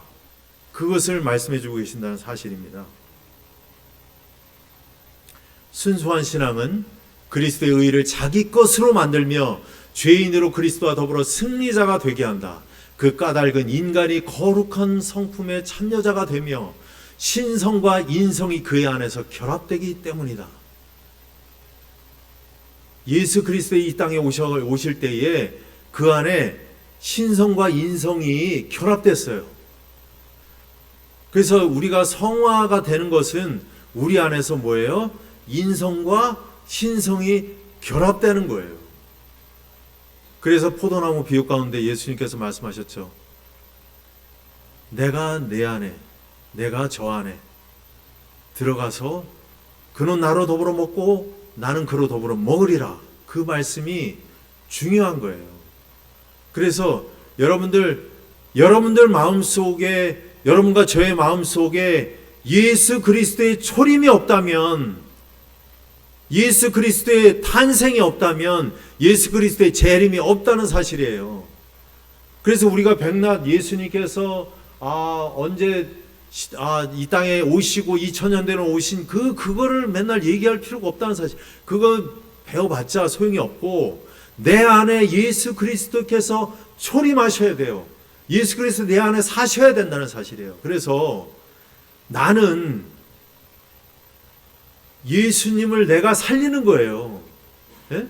그것을 말씀해 주고 계신다는 사실입니다. 순수한 신앙은 그리스도의 의를 자기 것으로 만들며 죄인으로 그리스도와 더불어 승리자가 되게 한다. 그 까닭은 인간이 거룩한 성품의 참여자가 되며 신성과 인성이 그의 안에서 결합되기 때문이다. 예수 그리스도의 이 땅에 오실 때에 그 안에 신성과 인성이 결합됐어요. 그래서 우리가 성화가 되는 것은 우리 안에서 뭐예요? 인성과 신성이 결합되는 거예요. 그래서 포도나무 비유 가운데 예수님께서 말씀하셨죠. 내가 내 안에, 내가 저 안에 들어가서 그는 나로 더불어 먹고 나는 그로 더불어 먹으리라. 그 말씀이 중요한 거예요. 그래서 여러분들 마음속에, 여러분과 저의 마음속에 예수 그리스도의 초림이 없다면, 예수 그리스도의 탄생이 없다면 예수 그리스도의 재림이 없다는 사실이에요. 그래서 우리가 백날 예수님께서 언제 이 땅에 오시고 2000년 전에 오신 그거를 맨날 얘기할 필요가 없다는 사실. 그거 배워봤자 소용이 없고 내 안에 예수 그리스도께서 초림하셔야 돼요. 예수 그리스도 내 안에 사셔야 된다는 사실이에요. 그래서 나는 예수님을 내가 살리는 거예요. 예?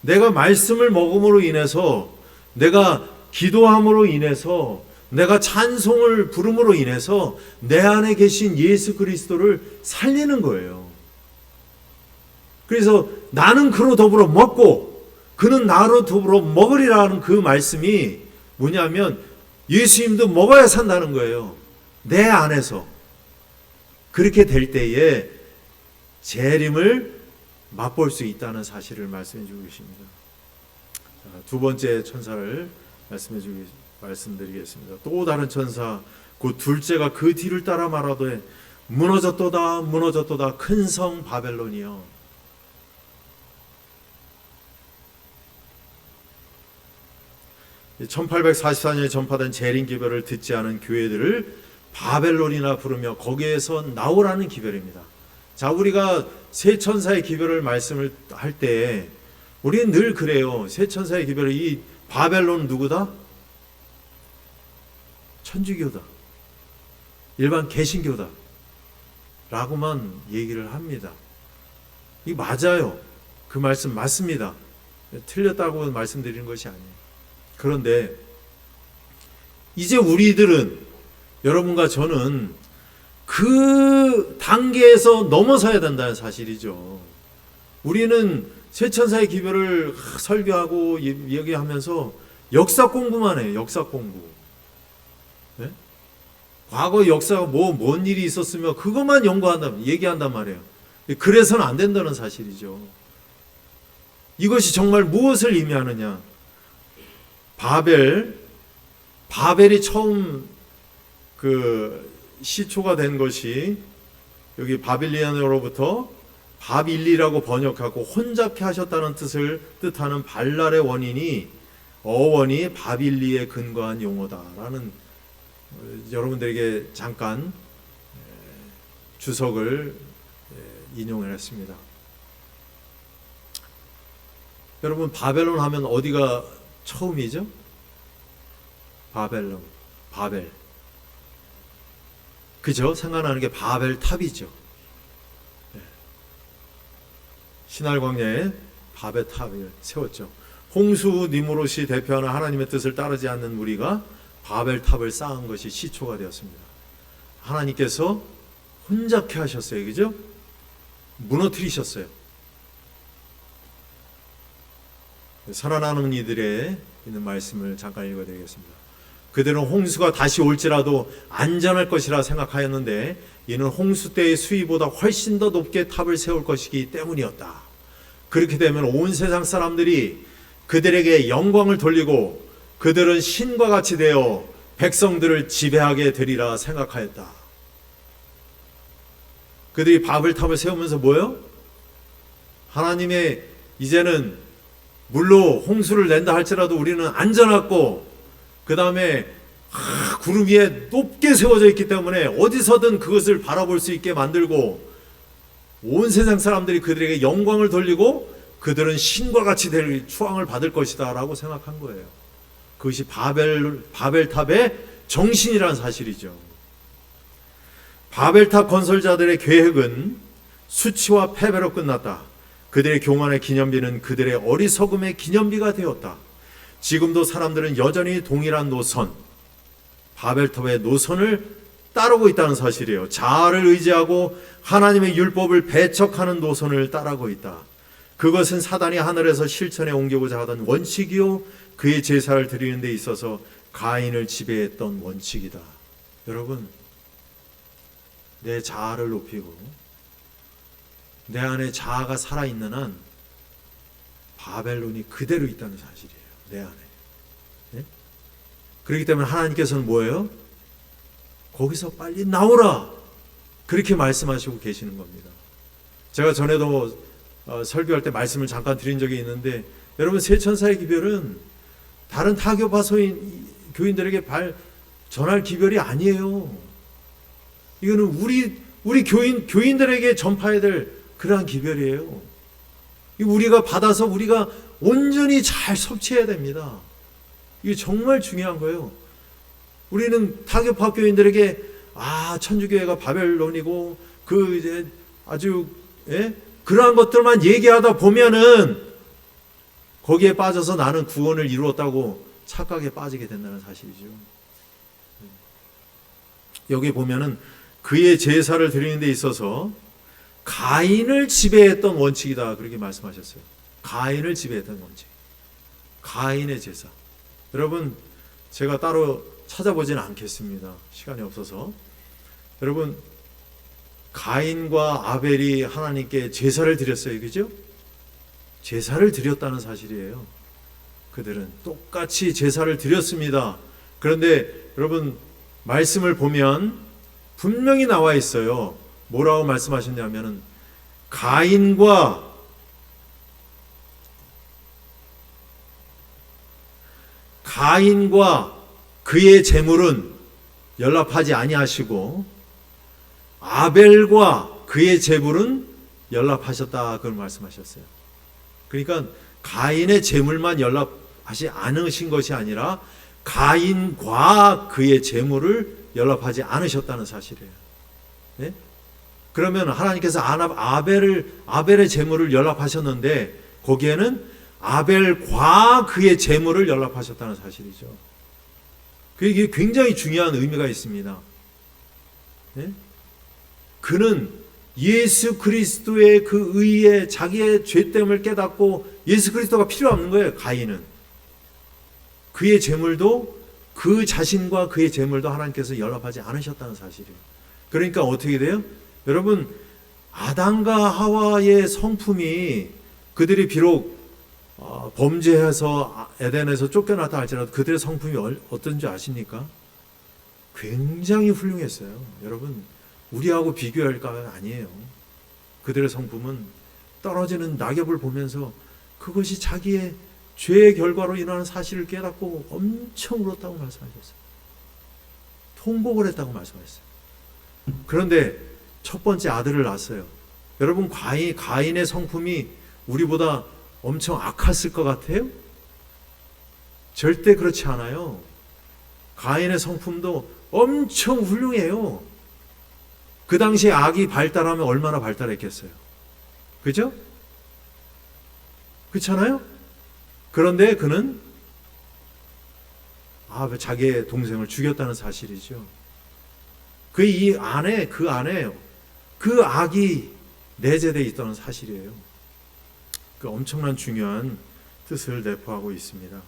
내가 말씀을 먹음으로 인해서, 내가 기도함으로 인해서, 내가 찬송을 부름으로 인해서 내 안에 계신 예수 그리스도를 살리는 거예요. 그래서 나는 그로 더불어 먹고 그는 나로 더불어 먹으리라는 그 말씀이 뭐냐면 예수님도 먹어야 산다는 거예요. 내 안에서. 그렇게 될 때에 재림을 맛볼 수 있다는 사실을 말씀해 주고 계십니다. 두 번째 천사를 말씀드리겠습니다. 또 다른 천사, 곧 둘째가 그 뒤를 따라 말하되 무너졌도다 무너졌도다 큰 성 바벨론이여. 1844년에 전파된 재림 기별을 듣지 않은 교회들을 바벨론이나 부르며 거기에서 나오라는 기별입니다. 자, 우리가 세 천사의 기별을 말씀을 할 때 우리는 늘 그래요. 세 천사의 기별을 이 바벨론은 누구다? 천주교다. 일반 개신교다. 라고만 얘기를 합니다. 이게 맞아요. 그 말씀 맞습니다. 틀렸다고 말씀드리는 것이 아니에요. 그런데 이제 우리들은, 여러분과 저는 그 단계에서 넘어서야 된다는 사실이죠. 우리는 세천사의 기별을 설교하고 얘기하면서 역사 공부만 해요. 역사 공부. 네? 과거 역사가 뭔 일이 있었으며 그것만 얘기한단 말이에요. 그래서는 안 된다는 사실이죠. 이것이 정말 무엇을 의미하느냐? 바벨이 처음 시초가 된 것이 여기 바빌리안어로부터 바빌리라고 번역하고 혼잡케 하셨다는 뜻하는 발랄의 어원이 바빌리에 근거한 용어다라는 여러분들에게 잠깐 주석을 인용을 했습니다. 여러분, 바벨론 하면 어디가 처음이죠? 바벨. 그죠? 생각나는 게 바벨 탑이죠. 시날 광야에 바벨 탑을 세웠죠. 홍수 니무롯이 대표하는 하나님의 뜻을 따르지 않는 무리가 바벨 탑을 쌓은 것이 시초가 되었습니다. 하나님께서 혼잡케 하셨어요. 그죠? 무너뜨리셨어요. 살아나는 이들의 있는 말씀을 잠깐 읽어드리겠습니다. 그들은 홍수가 다시 올지라도 안전할 것이라 생각하였는데 이는 홍수 때의 수위보다 훨씬 더 높게 탑을 세울 것이기 때문이었다. 그렇게 되면 온 세상 사람들이 그들에게 영광을 돌리고 그들은 신과 같이 되어 백성들을 지배하게 되리라 생각하였다. 그들이 바벨탑을 세우면서 뭐예요? 하나님의 이제는 물로 홍수를 낸다 할지라도 우리는 안전하고 그 다음에 구름 위에 높게 세워져 있기 때문에 어디서든 그것을 바라볼 수 있게 만들고 온 세상 사람들이 그들에게 영광을 돌리고 그들은 신과 같이 될 추앙을 받을 것이다 라고 생각한 거예요. 그것이 바벨탑의 정신이라는 사실이죠. 바벨탑 건설자들의 계획은 수치와 패배로 끝났다. 그들의 교만의 기념비는 그들의 어리석음의 기념비가 되었다. 지금도 사람들은 여전히 동일한 노선, 바벨탑의 노선을 따르고 있다는 사실이에요. 자아를 의지하고 하나님의 율법을 배척하는 노선을 따르고 있다. 그것은 사단이 하늘에서 실천에 옮기고자 하던 원칙이요 그의 제사를 드리는 데 있어서 가인을 지배했던 원칙이다. 여러분, 내 자아를 높이고 내 안에 자아가 살아있는 한 바벨론이 그대로 있다는 사실이에요. 내 안에. 네? 그렇기 때문에 하나님께서는 뭐예요? 거기서 빨리 나오라, 그렇게 말씀하시고 계시는 겁니다. 제가 전에도 설교할 때 말씀을 잠깐 드린 적이 있는데, 여러분, 세 천사의 기별은 다른 타교파 교인들에게 전할 기별이 아니에요. 이거는 우리 교인들에게 전파해야 될 그러한 기별이에요. 우리가 받아서 우리가 온전히 잘 섭취해야 됩니다. 이게 정말 중요한 거예요. 우리는 타교파 교인들에게 천주교회가 바벨론이고 이제 아주 그러한 것들만 얘기하다 보면은 거기에 빠져서 나는 구원을 이루었다고 착각에 빠지게 된다는 사실이죠. 여기 보면은 그의 제사를 드리는 데 있어서 가인을 지배했던 원칙이다, 그렇게 말씀하셨어요. 가인을 지배했던 원칙, 가인의 제사. 여러분, 제가 따로 찾아보지는 않겠습니다. 시간이 없어서. 여러분, 가인과 아벨이 하나님께 제사를 드렸어요. 그죠? 제사를 드렸다는 사실이에요. 그들은 똑같이 제사를 드렸습니다. 그런데 여러분, 말씀을 보면 분명히 나와 있어요. 뭐라고 말씀하셨냐면은 가인과 그의 제물은 연락하지 아니하시고 아벨과 그의 제물은 연락하셨다, 그걸 말씀하셨어요. 그러니까 가인의 제물만 연락하지 않으신 것이 아니라 가인과 그의 제물을 연락하지 않으셨다는 사실이에요. 네? 그러면 하나님께서 아벨의 제물을 연락하셨는데 거기에는 아벨과 그의 제물을 연락하셨다는 사실이죠. 이게 굉장히 중요한 의미가 있습니다. 네? 그는 예수 그리스도의 그 의에 자기의 죄됨을 깨닫고 예수 그리스도가 필요 없는 거예요. 가인은 그의 제물도 그 자신과 그의 제물도 하나님께서 연락하지 않으셨다는 사실이에요. 그러니까 어떻게 돼요? 여러분, 아담과 하와의 성품이 그들이 비록 범죄해서 에덴에서 쫓겨났다 할지라도 그들의 성품이 어떤지 아십니까? 굉장히 훌륭했어요. 여러분, 우리하고 비교할 거 아니에요. 그들의 성품은 떨어지는 낙엽을 보면서 그것이 자기의 죄의 결과로 일어나는 사실을 깨닫고 엄청 울었다고 말씀하셨어요. 통곡을 했다고 말씀하셨어요. 그런데 첫 번째 아들을 낳았어요. 여러분, 가인의 성품이 우리보다 엄청 악했을 것 같아요? 절대 그렇지 않아요. 가인의 성품도 엄청 훌륭해요. 그 당시에 악이 발달하면 얼마나 발달했겠어요. 그죠? 그렇잖아요? 그런데 그는 자기의 동생을 죽였다는 사실이죠. 그 안에 그 악이 내재되어 있다는 사실이에요. 그 엄청난 중요한 뜻을 내포하고 있습니다.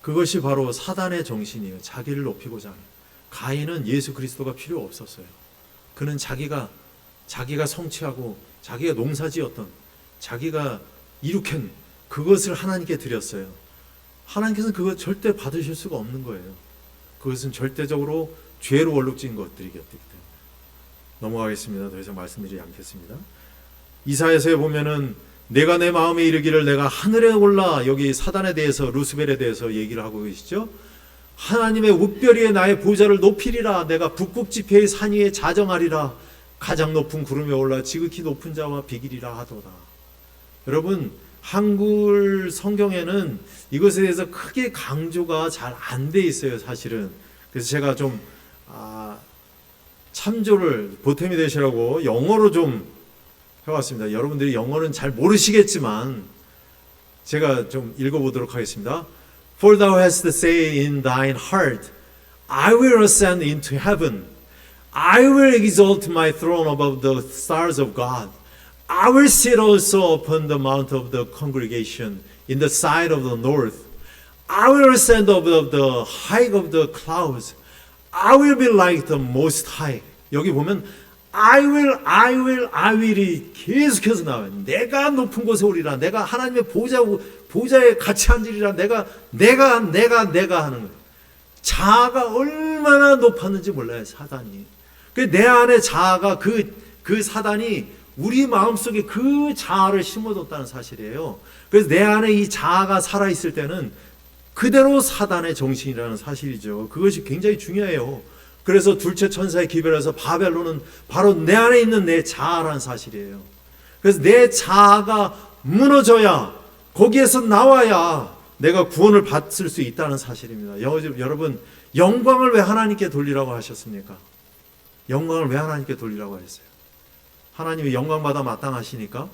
그것이 바로 사단의 정신이에요. 자기를 높이고자 하는. 가인은 예수 그리스도가 필요 없었어요. 그는 자기가 성취하고 자기가 농사지었던, 자기가 일으킨 그것을 하나님께 드렸어요. 하나님께서는 그것 절대 받으실 수가 없는 거예요. 그것은 절대적으로 죄로 얼룩진 것들이기 때문에. 넘어가겠습니다. 더 이상 말씀드리지 않겠습니다. 이사야서에 보면은 내가 내 마음에 이르기를 내가 하늘에 올라, 여기 사단에 대해서, 루스벨에 대해서 얘기를 하고 계시죠. 하나님의 뭇별 위에 나의 보좌를 높이리라. 내가 북극 지폐의 산 위에 자정하리라. 가장 높은 구름에 올라 지극히 높은 자와 비기리라 하도다. 여러분, 한글 성경에는 이것에 대해서 크게 강조가 잘 안 돼 있어요, 사실은. 그래서 제가 좀 참조를 보탬이 되시라고 영어로 좀 해왔습니다. 여러분들이 영어는 잘 모르시겠지만 제가 좀 읽어보도록 하겠습니다. For thou hast said in thine heart, I will ascend into heaven. I will exalt my throne above the stars of God. I will sit also upon the mount of the congregation in the side of the north. I will ascend above the height of the clouds. I will be like the most high. 여기 보면 I will이 계속해서 나와요. 내가 높은 곳에 오리라. 내가 하나님의 보좌에 같이 앉으리라. 내가 하는 거예요. 자아가 얼마나 높았는지 몰라요, 사단이. 내 안에 자아가 그 사단이 우리 마음속에 그 자아를 심어뒀다는 사실이에요. 그래서 내 안에 이 자아가 살아있을 때는 그대로 사단의 정신이라는 사실이죠. 그것이 굉장히 중요해요. 그래서 둘째 천사의 기별에서 바벨론은 바로 내 안에 있는 내 자아라는 사실이에요. 그래서 내 자아가 무너져야, 거기에서 나와야 내가 구원을 받을 수 있다는 사실입니다. 여러분, 영광을 왜 하나님께 돌리라고 하셨습니까? 영광을 왜 하나님께 돌리라고 했어요? 하나님이 영광받아 마땅하시니까?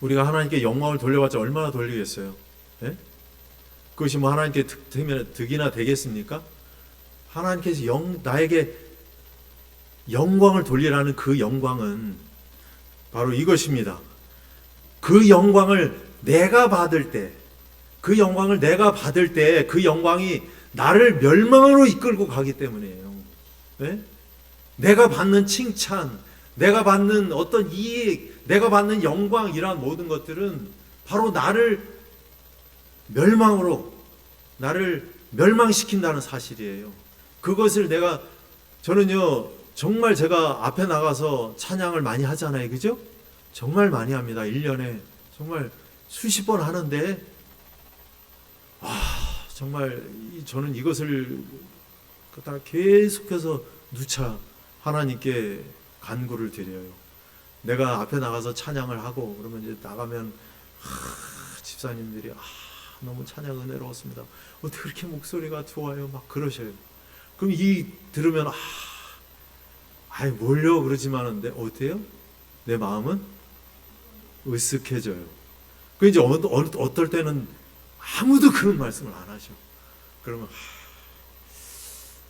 우리가 하나님께 영광을 돌려봤자 얼마나 돌리겠어요? 예? 그것이 뭐 하나님께 득이나 되겠습니까? 하나님께서 나에게 영광을 돌리라는 그 영광은 바로 이것입니다. 그 영광을 내가 받을 때, 그 영광이 나를 멸망으로 이끌고 가기 때문이에요. 네? 내가 받는 칭찬, 내가 받는 어떤 이익, 내가 받는 영광, 이러한 모든 것들은 바로 나를 멸망시킨다는 사실이에요. 그것을 저는요, 정말 제가 앞에 나가서 찬양을 많이 하잖아요. 그죠? 정말 많이 합니다. 1년에 정말 수십 번 하는데, 정말 저는 이것을 갖다가 계속해서 누차 하나님께 간구를 드려요. 내가 앞에 나가서 찬양을 하고 그러면 이제 나가면 집사님들이 너무 찬양 은혜로웠습니다. 어떻게 그렇게 목소리가 좋아요? 막 그러셔요. 그럼 들으면 뭘요? 그러지만 어때요? 내 마음은 으쓱해져요. 그 이제 어떨 때는 아무도 그런 말씀을 안 하셔. 그러면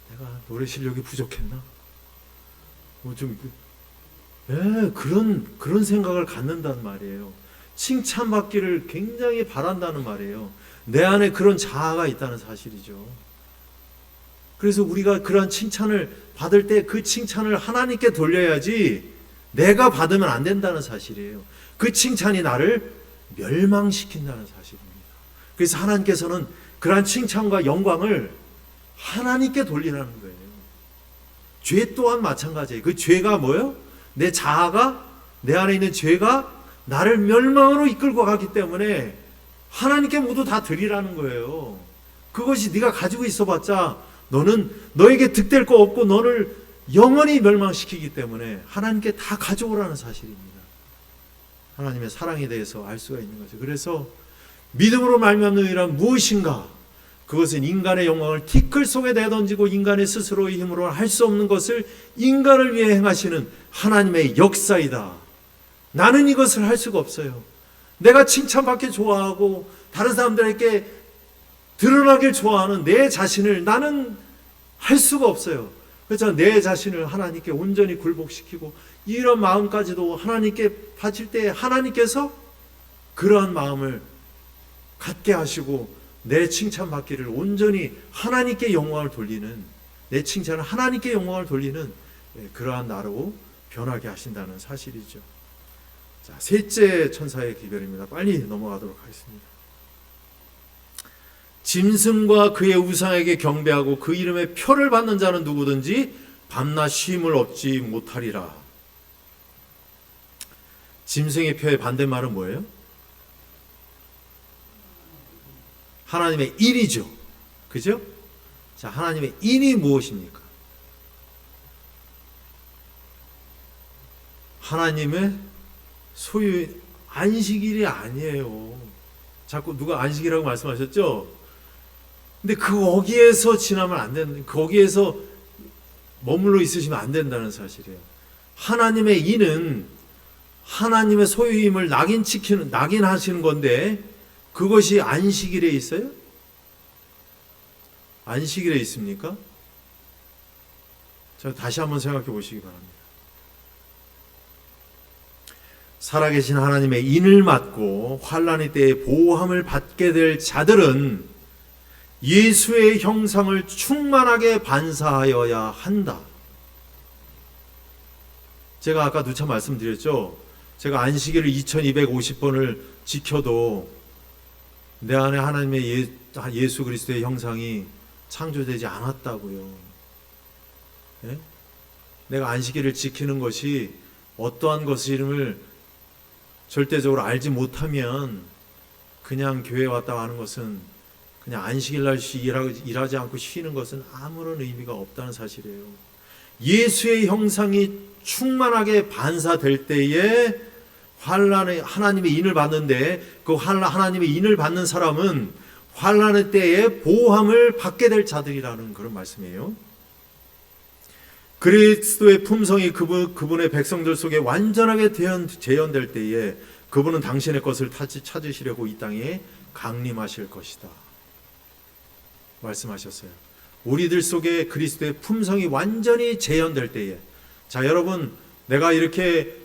내가 노래 실력이 부족했나? 그런 생각을 갖는단 말이에요. 칭찬받기를 굉장히 바란다는 말이에요. 내 안에 그런 자아가 있다는 사실이죠. 그래서 우리가 그런 칭찬을 받을 때 그 칭찬을 하나님께 돌려야지 내가 받으면 안 된다는 사실이에요. 그 칭찬이 나를 멸망시킨다는 사실입니다. 그래서 하나님께서는 그러한 칭찬과 영광을 하나님께 돌리라는 거예요. 죄 또한 마찬가지예요. 그 죄가 뭐예요? 내 자아가, 내 안에 있는 죄가 나를 멸망으로 이끌고 가기 때문에 하나님께 모두 다 드리라는 거예요. 그것이 네가 가지고 있어봤자 너에게 득될 거 없고 너를 영원히 멸망시키기 때문에 하나님께 다 가져오라는 사실입니다. 하나님의 사랑에 대해서 알 수가 있는 거죠. 그래서 믿음으로 말미암는 의란 무엇인가? 그것은 인간의 영광을 티끌 속에 내던지고 인간의 스스로의 힘으로 할 수 없는 것을 인간을 위해 행하시는 하나님의 역사이다. 나는 이것을 할 수가 없어요. 내가 칭찬받기 좋아하고 다른 사람들에게 드러나길 좋아하는 내 자신을 나는 할 수가 없어요. 그래서 내 자신을 하나님께 온전히 굴복시키고 이런 마음까지도 하나님께 바칠 때 하나님께서 그러한 마음을 갖게 하시고 내 칭찬받기를 온전히 하나님께 영광을 돌리는, 내 칭찬을 하나님께 영광을 돌리는 그러한 나로 변하게 하신다는 사실이죠. 자, 셋째 천사의 기별입니다. 빨리 넘어가도록 하겠습니다. 짐승과 그의 우상에게 경배하고 그 이름의 표를 받는 자는 누구든지 밤낮 쉼을 얻지 못하리라. 짐승의 표의 반대말은 뭐예요? 하나님의 인이죠. 그죠? 자, 하나님의 인이 무엇입니까? 하나님의 소유 안식일이 아니에요. 자꾸 누가 안식이라고 말씀하셨죠? 근데 거기에서 지나면 안 되는, 거기에서 머물러 있으시면 안 된다는 사실이에요. 하나님의 인은 하나님의 소유임을 낙인하시는 건데 그것이 안식일에 있어요? 안식일에 있습니까? 자, 다시 한번 생각해 보시기 바랍니다. 살아계신 하나님의 인을 맡고 환난의 때에 보호함을 받게 될 자들은 예수의 형상을 충만하게 반사하여야 한다. 제가 아까 누차 말씀드렸죠. 제가 안식일을 2250번을 지켜도 내 안에 하나님의 예수 그리스도의 형상이 창조되지 않았다고요. 예? 내가 안식일을 지키는 것이 어떠한 것임을 절대적으로 알지 못하면 그냥 교회 왔다 하는 것은, 그냥 안식일 날 일하지 않고 쉬는 것은 아무런 의미가 없다는 사실이에요. 예수의 형상이 충만하게 반사될 때에 환난의 하나님의 인을 받는데, 그 하나님의 인을 받는 사람은 환난의 때에 보호함을 받게 될 자들이라는 그런 말씀이에요. 그리스도의 품성이 그분의 백성들 속에 완전하게 재현될 때에 그분은 당신의 것을 찾으시려고 이 땅에 강림하실 것이다 말씀하셨어요. 우리들 속에 그리스도의 품성이 완전히 재현될 때에, 자, 여러분, 내가 이렇게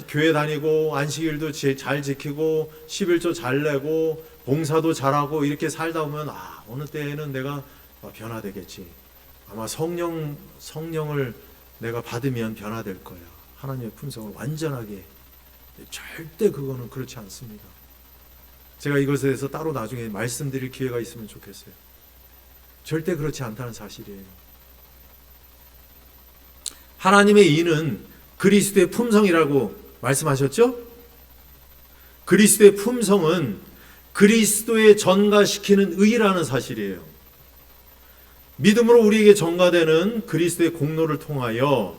교회 다니고 안식일도 잘 지키고 11조 잘 내고 봉사도 잘하고 이렇게 살다 보면 어느 때에는 내가 변화되겠지. 아마 성령을 내가 받으면 변화될 거야. 하나님의 품성을 완전하게. 절대 그거는 그렇지 않습니다. 제가 이것에 대해서 따로 나중에 말씀드릴 기회가 있으면 좋겠어요. 절대 그렇지 않다는 사실이에요. 하나님의 인은 그리스도의 품성이라고 말씀하셨죠? 그리스도의 품성은 그리스도의 전가시키는 의라는 사실이에요. 믿음으로 우리에게 전가되는 그리스도의 공로를 통하여,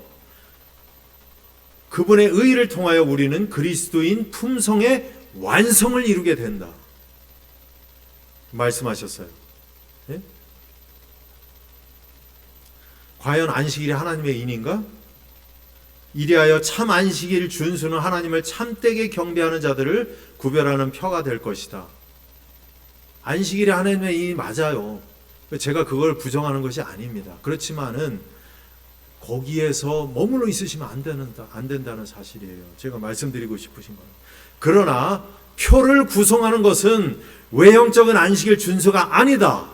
그분의 의를 통하여 우리는 그리스도인 품성의 완성을 이루게 된다 말씀하셨어요. 예? 과연 안식일이 하나님의 인인가? 이리하여 참 안식일 준수는 하나님을 참되게 경배하는 자들을 구별하는 표가 될 것이다. 안식일이 하나님의 인이 맞아요. 제가 그걸 부정하는 것이 아닙니다. 그렇지만은 거기에서 머물러 있으시면 안 된다는 사실이에요. 제가 말씀드리고 싶으신 거예요. 그러나 표를 구성하는 것은 외형적인 안식일 준수가 아니다.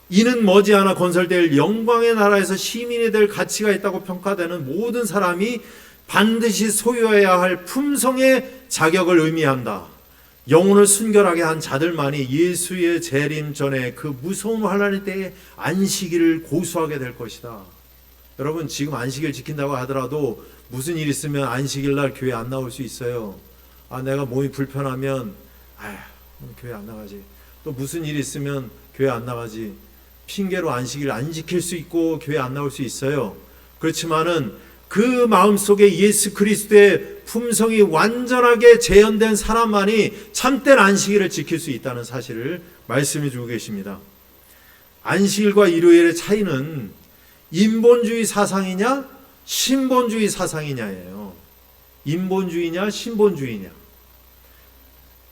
이는 머지않아 건설될 영광의 나라에서 시민이 될 가치가 있다고 평가되는 모든 사람이 반드시 소유해야 할 품성의 자격을 의미한다. 영혼을 순결하게 한 자들만이 예수의 재림 전에 그 무서운 환난의 때에 안식일을 고수하게 될 것이다. 여러분, 지금 안식일 지킨다고 하더라도 무슨 일 있으면 안식일 날 교회 안 나올 수 있어요. 내가 몸이 불편하면 교회 안 나가지. 또 무슨 일 있으면 교회 안 나가지. 핑계로 안식일 안 지킬 수 있고 교회 안 나올 수 있어요. 그렇지만은 그 마음속에 예수 그리스도의 품성이 완전하게 재현된 사람만이 참된 안식일을 지킬 수 있다는 사실을 말씀해 주고 계십니다. 안식일과 일요일의 차이는 인본주의 사상이냐 신본주의 사상이냐예요. 인본주의냐 신본주의냐.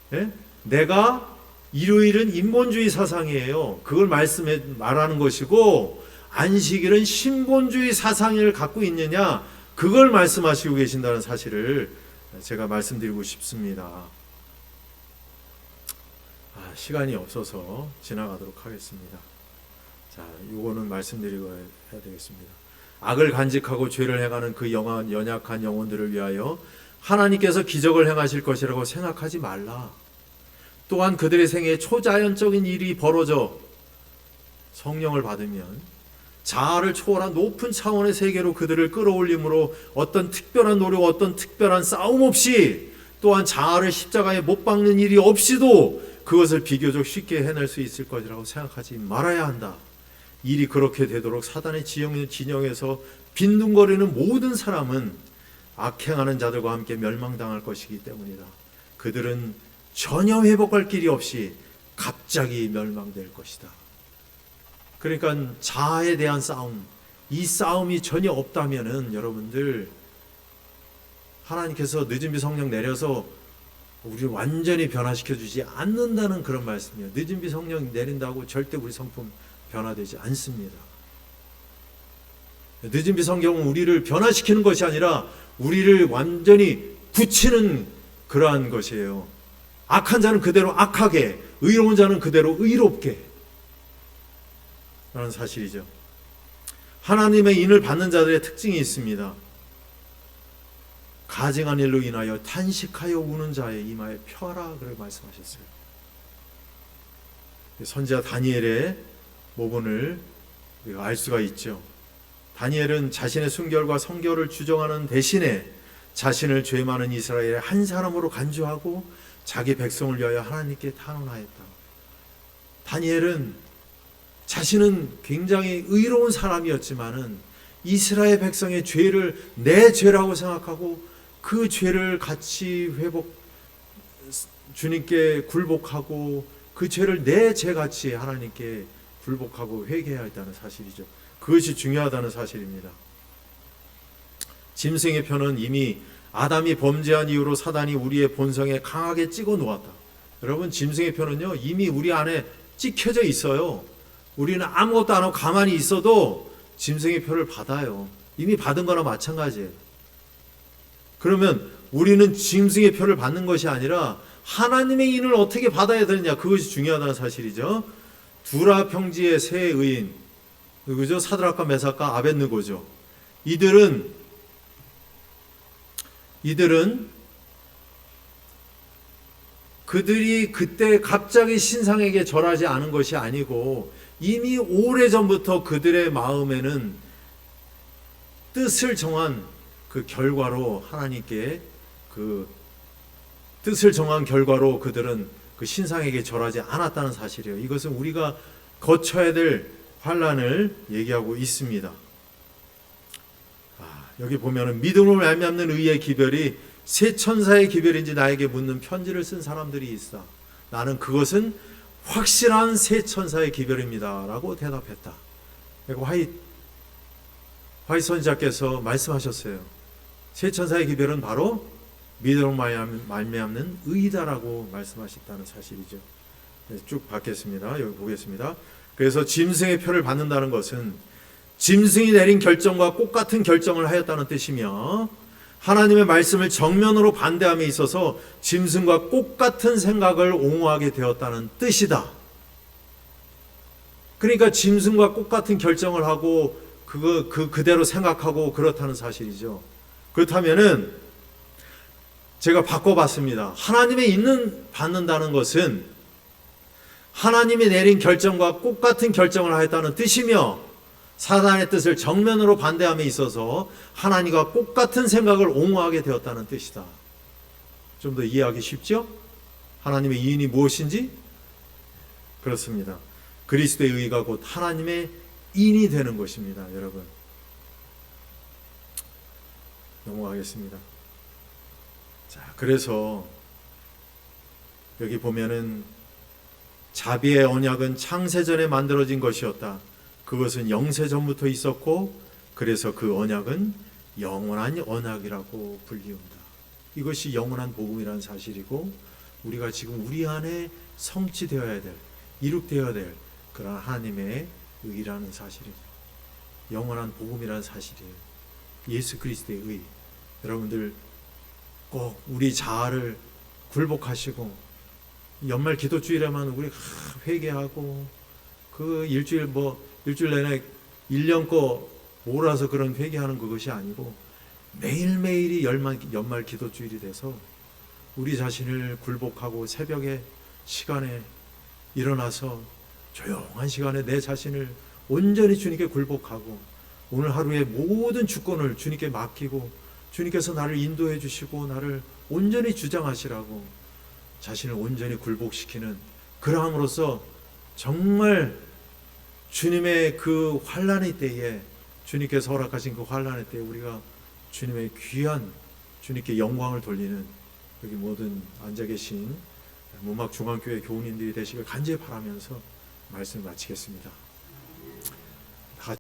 네? 내가 일요일은 인본주의 사상이에요. 그걸 말하는 것이고, 안식일은 신본주의 사상을 갖고 있느냐, 그걸 말씀하시고 계신다는 사실을 제가 말씀드리고 싶습니다. 시간이 없어서 지나가도록 하겠습니다. 자, 요거는 말씀드리고 해야 되겠습니다. 악을 간직하고 죄를 행하는 그 연약한 영혼들을 위하여 하나님께서 기적을 행하실 것이라고 생각하지 말라. 또한 그들의 생애에 초자연적인 일이 벌어져 성령을 받으면 자아를 초월한 높은 차원의 세계로 그들을 끌어올림으로 어떤 특별한 노력, 어떤 특별한 싸움 없이, 또한 자아를 십자가에 못 박는 일이 없이도 그것을 비교적 쉽게 해낼 수 있을 것이라고 생각하지 말아야 한다. 일이 그렇게 되도록 사단의 진영에서 빈둥거리는 모든 사람은 악행하는 자들과 함께 멸망당할 것이기 때문이다. 그들은 전혀 회복할 길이 없이 갑자기 멸망될 것이다. 그러니까 자아에 대한 싸움, 이 싸움이 전혀 없다면은 여러분들, 하나님께서 늦은 비 성령 내려서 우리를 완전히 변화시켜 주지 않는다는 그런 말씀이에요. 늦은 비 성령 내린다고 절대 우리 성품 변화되지 않습니다. 늦은 비 성경은 우리를 변화시키는 것이 아니라 우리를 완전히 굳히는 그러한 것이에요. 악한 자는 그대로 악하게, 의로운 자는 그대로 의롭게 라는 사실이죠. 하나님의 인을 받는 자들의 특징이 있습니다. 가증한 일로 인하여 탄식하여 우는 자의 이마에 펴라, 그렇게 말씀하셨어요. 선지자 다니엘의 모본을 우리가 알 수가 있죠. 다니엘은 자신의 순결과 성결을 주장하는 대신에 자신을 죄 많은 이스라엘의 한 사람으로 간주하고 자기 백성을 위하여 하나님께 탄원하였다. 다니엘은 자신은 굉장히 의로운 사람이었지만은 이스라엘 백성의 죄를 내 죄라고 생각하고 그 죄를 같이 주님께 굴복하고 그 죄를 내 죄같이 하나님께 굴복하고 회개해야 했다는 사실이죠. 그것이 중요하다는 사실입니다. 짐승의 표는 이미 아담이 범죄한 이후로 사단이 우리의 본성에 강하게 찍어 놓았다. 여러분, 짐승의 표는요 이미 우리 안에 찍혀져 있어요. 우리는 아무것도 안 하고 가만히 있어도 짐승의 표를 받아요. 이미 받은 거나 마찬가지예요. 그러면 우리는 짐승의 표를 받는 것이 아니라 하나님의 인을 어떻게 받아야 되느냐, 그것이 중요하다는 사실이죠. 두라 평지의 세 의인, 그죠? 사드락과 메삭과 아벳느고죠. 이들은 그들이 그때 갑자기 신상에게 절하지 않은 것이 아니고 이미 오래전부터 그들의 마음에는 뜻을 정한 그 결과로 하나님께 그 뜻을 정한 결과로 그들은 그 신상에게 절하지 않았다는 사실이에요. 이것은 우리가 거쳐야 될 환난을 얘기하고 있습니다. 여기 보면은 믿음으로 말미암는 의의 기별이 새 천사의 기별인지 나에게 묻는 편지를 쓴 사람들이 있어. 나는 그것은 확실한 새 천사의 기별입니다 라고 대답했다. 그리고 화이트 선지자께서 말씀하셨어요. 새 천사의 기별은 바로 믿음으로 말미암는 의다라고 말씀하셨다는 사실이죠. 쭉 받겠습니다. 여기 보겠습니다. 그래서 짐승의 표를 받는다는 것은 짐승이 내린 결정과 똑같은 결정을 하였다는 뜻이며, 하나님의 말씀을 정면으로 반대함에 있어서 짐승과 똑같은 생각을 옹호하게 되었다는 뜻이다. 그러니까 짐승과 똑같은 결정을 하고 그대로 생각하고 그렇다는 사실이죠. 그렇다면은 제가 바꿔봤습니다. 하나님의 있는 받는다는 것은 하나님이 내린 결정과 똑같은 결정을 하였다는 뜻이며, 사단의 뜻을 정면으로 반대함에 있어서 하나님과 똑같은 생각을 옹호하게 되었다는 뜻이다. 좀 더 이해하기 쉽죠? 하나님의 이인이 무엇인지? 그렇습니다. 그리스도의 의가 곧 하나님의 인이 되는 것입니다. 여러분, 넘어가겠습니다. 자, 그래서 여기 보면은 자비의 언약은 창세전에 만들어진 것이었다. 그것은 영세전부터 있었고, 그래서 그 언약은 영원한 언약이라고 불리운다. 이것이 영원한 복음이라는 사실이고, 우리가 지금 우리 안에 성취되어야 될, 이룩되어야 될 그런 하나님의 의라는 사실이죠. 영원한 복음이라는 사실이에요. 예수 그리스도의 의. 여러분들 꼭 우리 자아를 굴복하시고, 연말 기도주일에만 우리 회개하고, 그 일주일 내내 1년 거 몰아서 그런 회개하는 그것이 아니고, 매일매일이 연말 기도주일이 돼서 우리 자신을 굴복하고, 새벽에 시간에 일어나서 조용한 시간에 내 자신을 온전히 주님께 굴복하고, 오늘 하루의 모든 주권을 주님께 맡기고, 주님께서 나를 인도해 주시고 나를 온전히 주장하시라고 자신을 온전히 굴복시키는, 그러함으로써 정말 주님의 그 환난의 때에, 주님께서 허락하신 그 환난의 때에 우리가 주님의 귀한, 주님께 영광을 돌리는 여기 모든 앉아 계신 문막 중앙교회 교우님들이 되시길 간절히 바라면서 말씀을 마치겠습니다.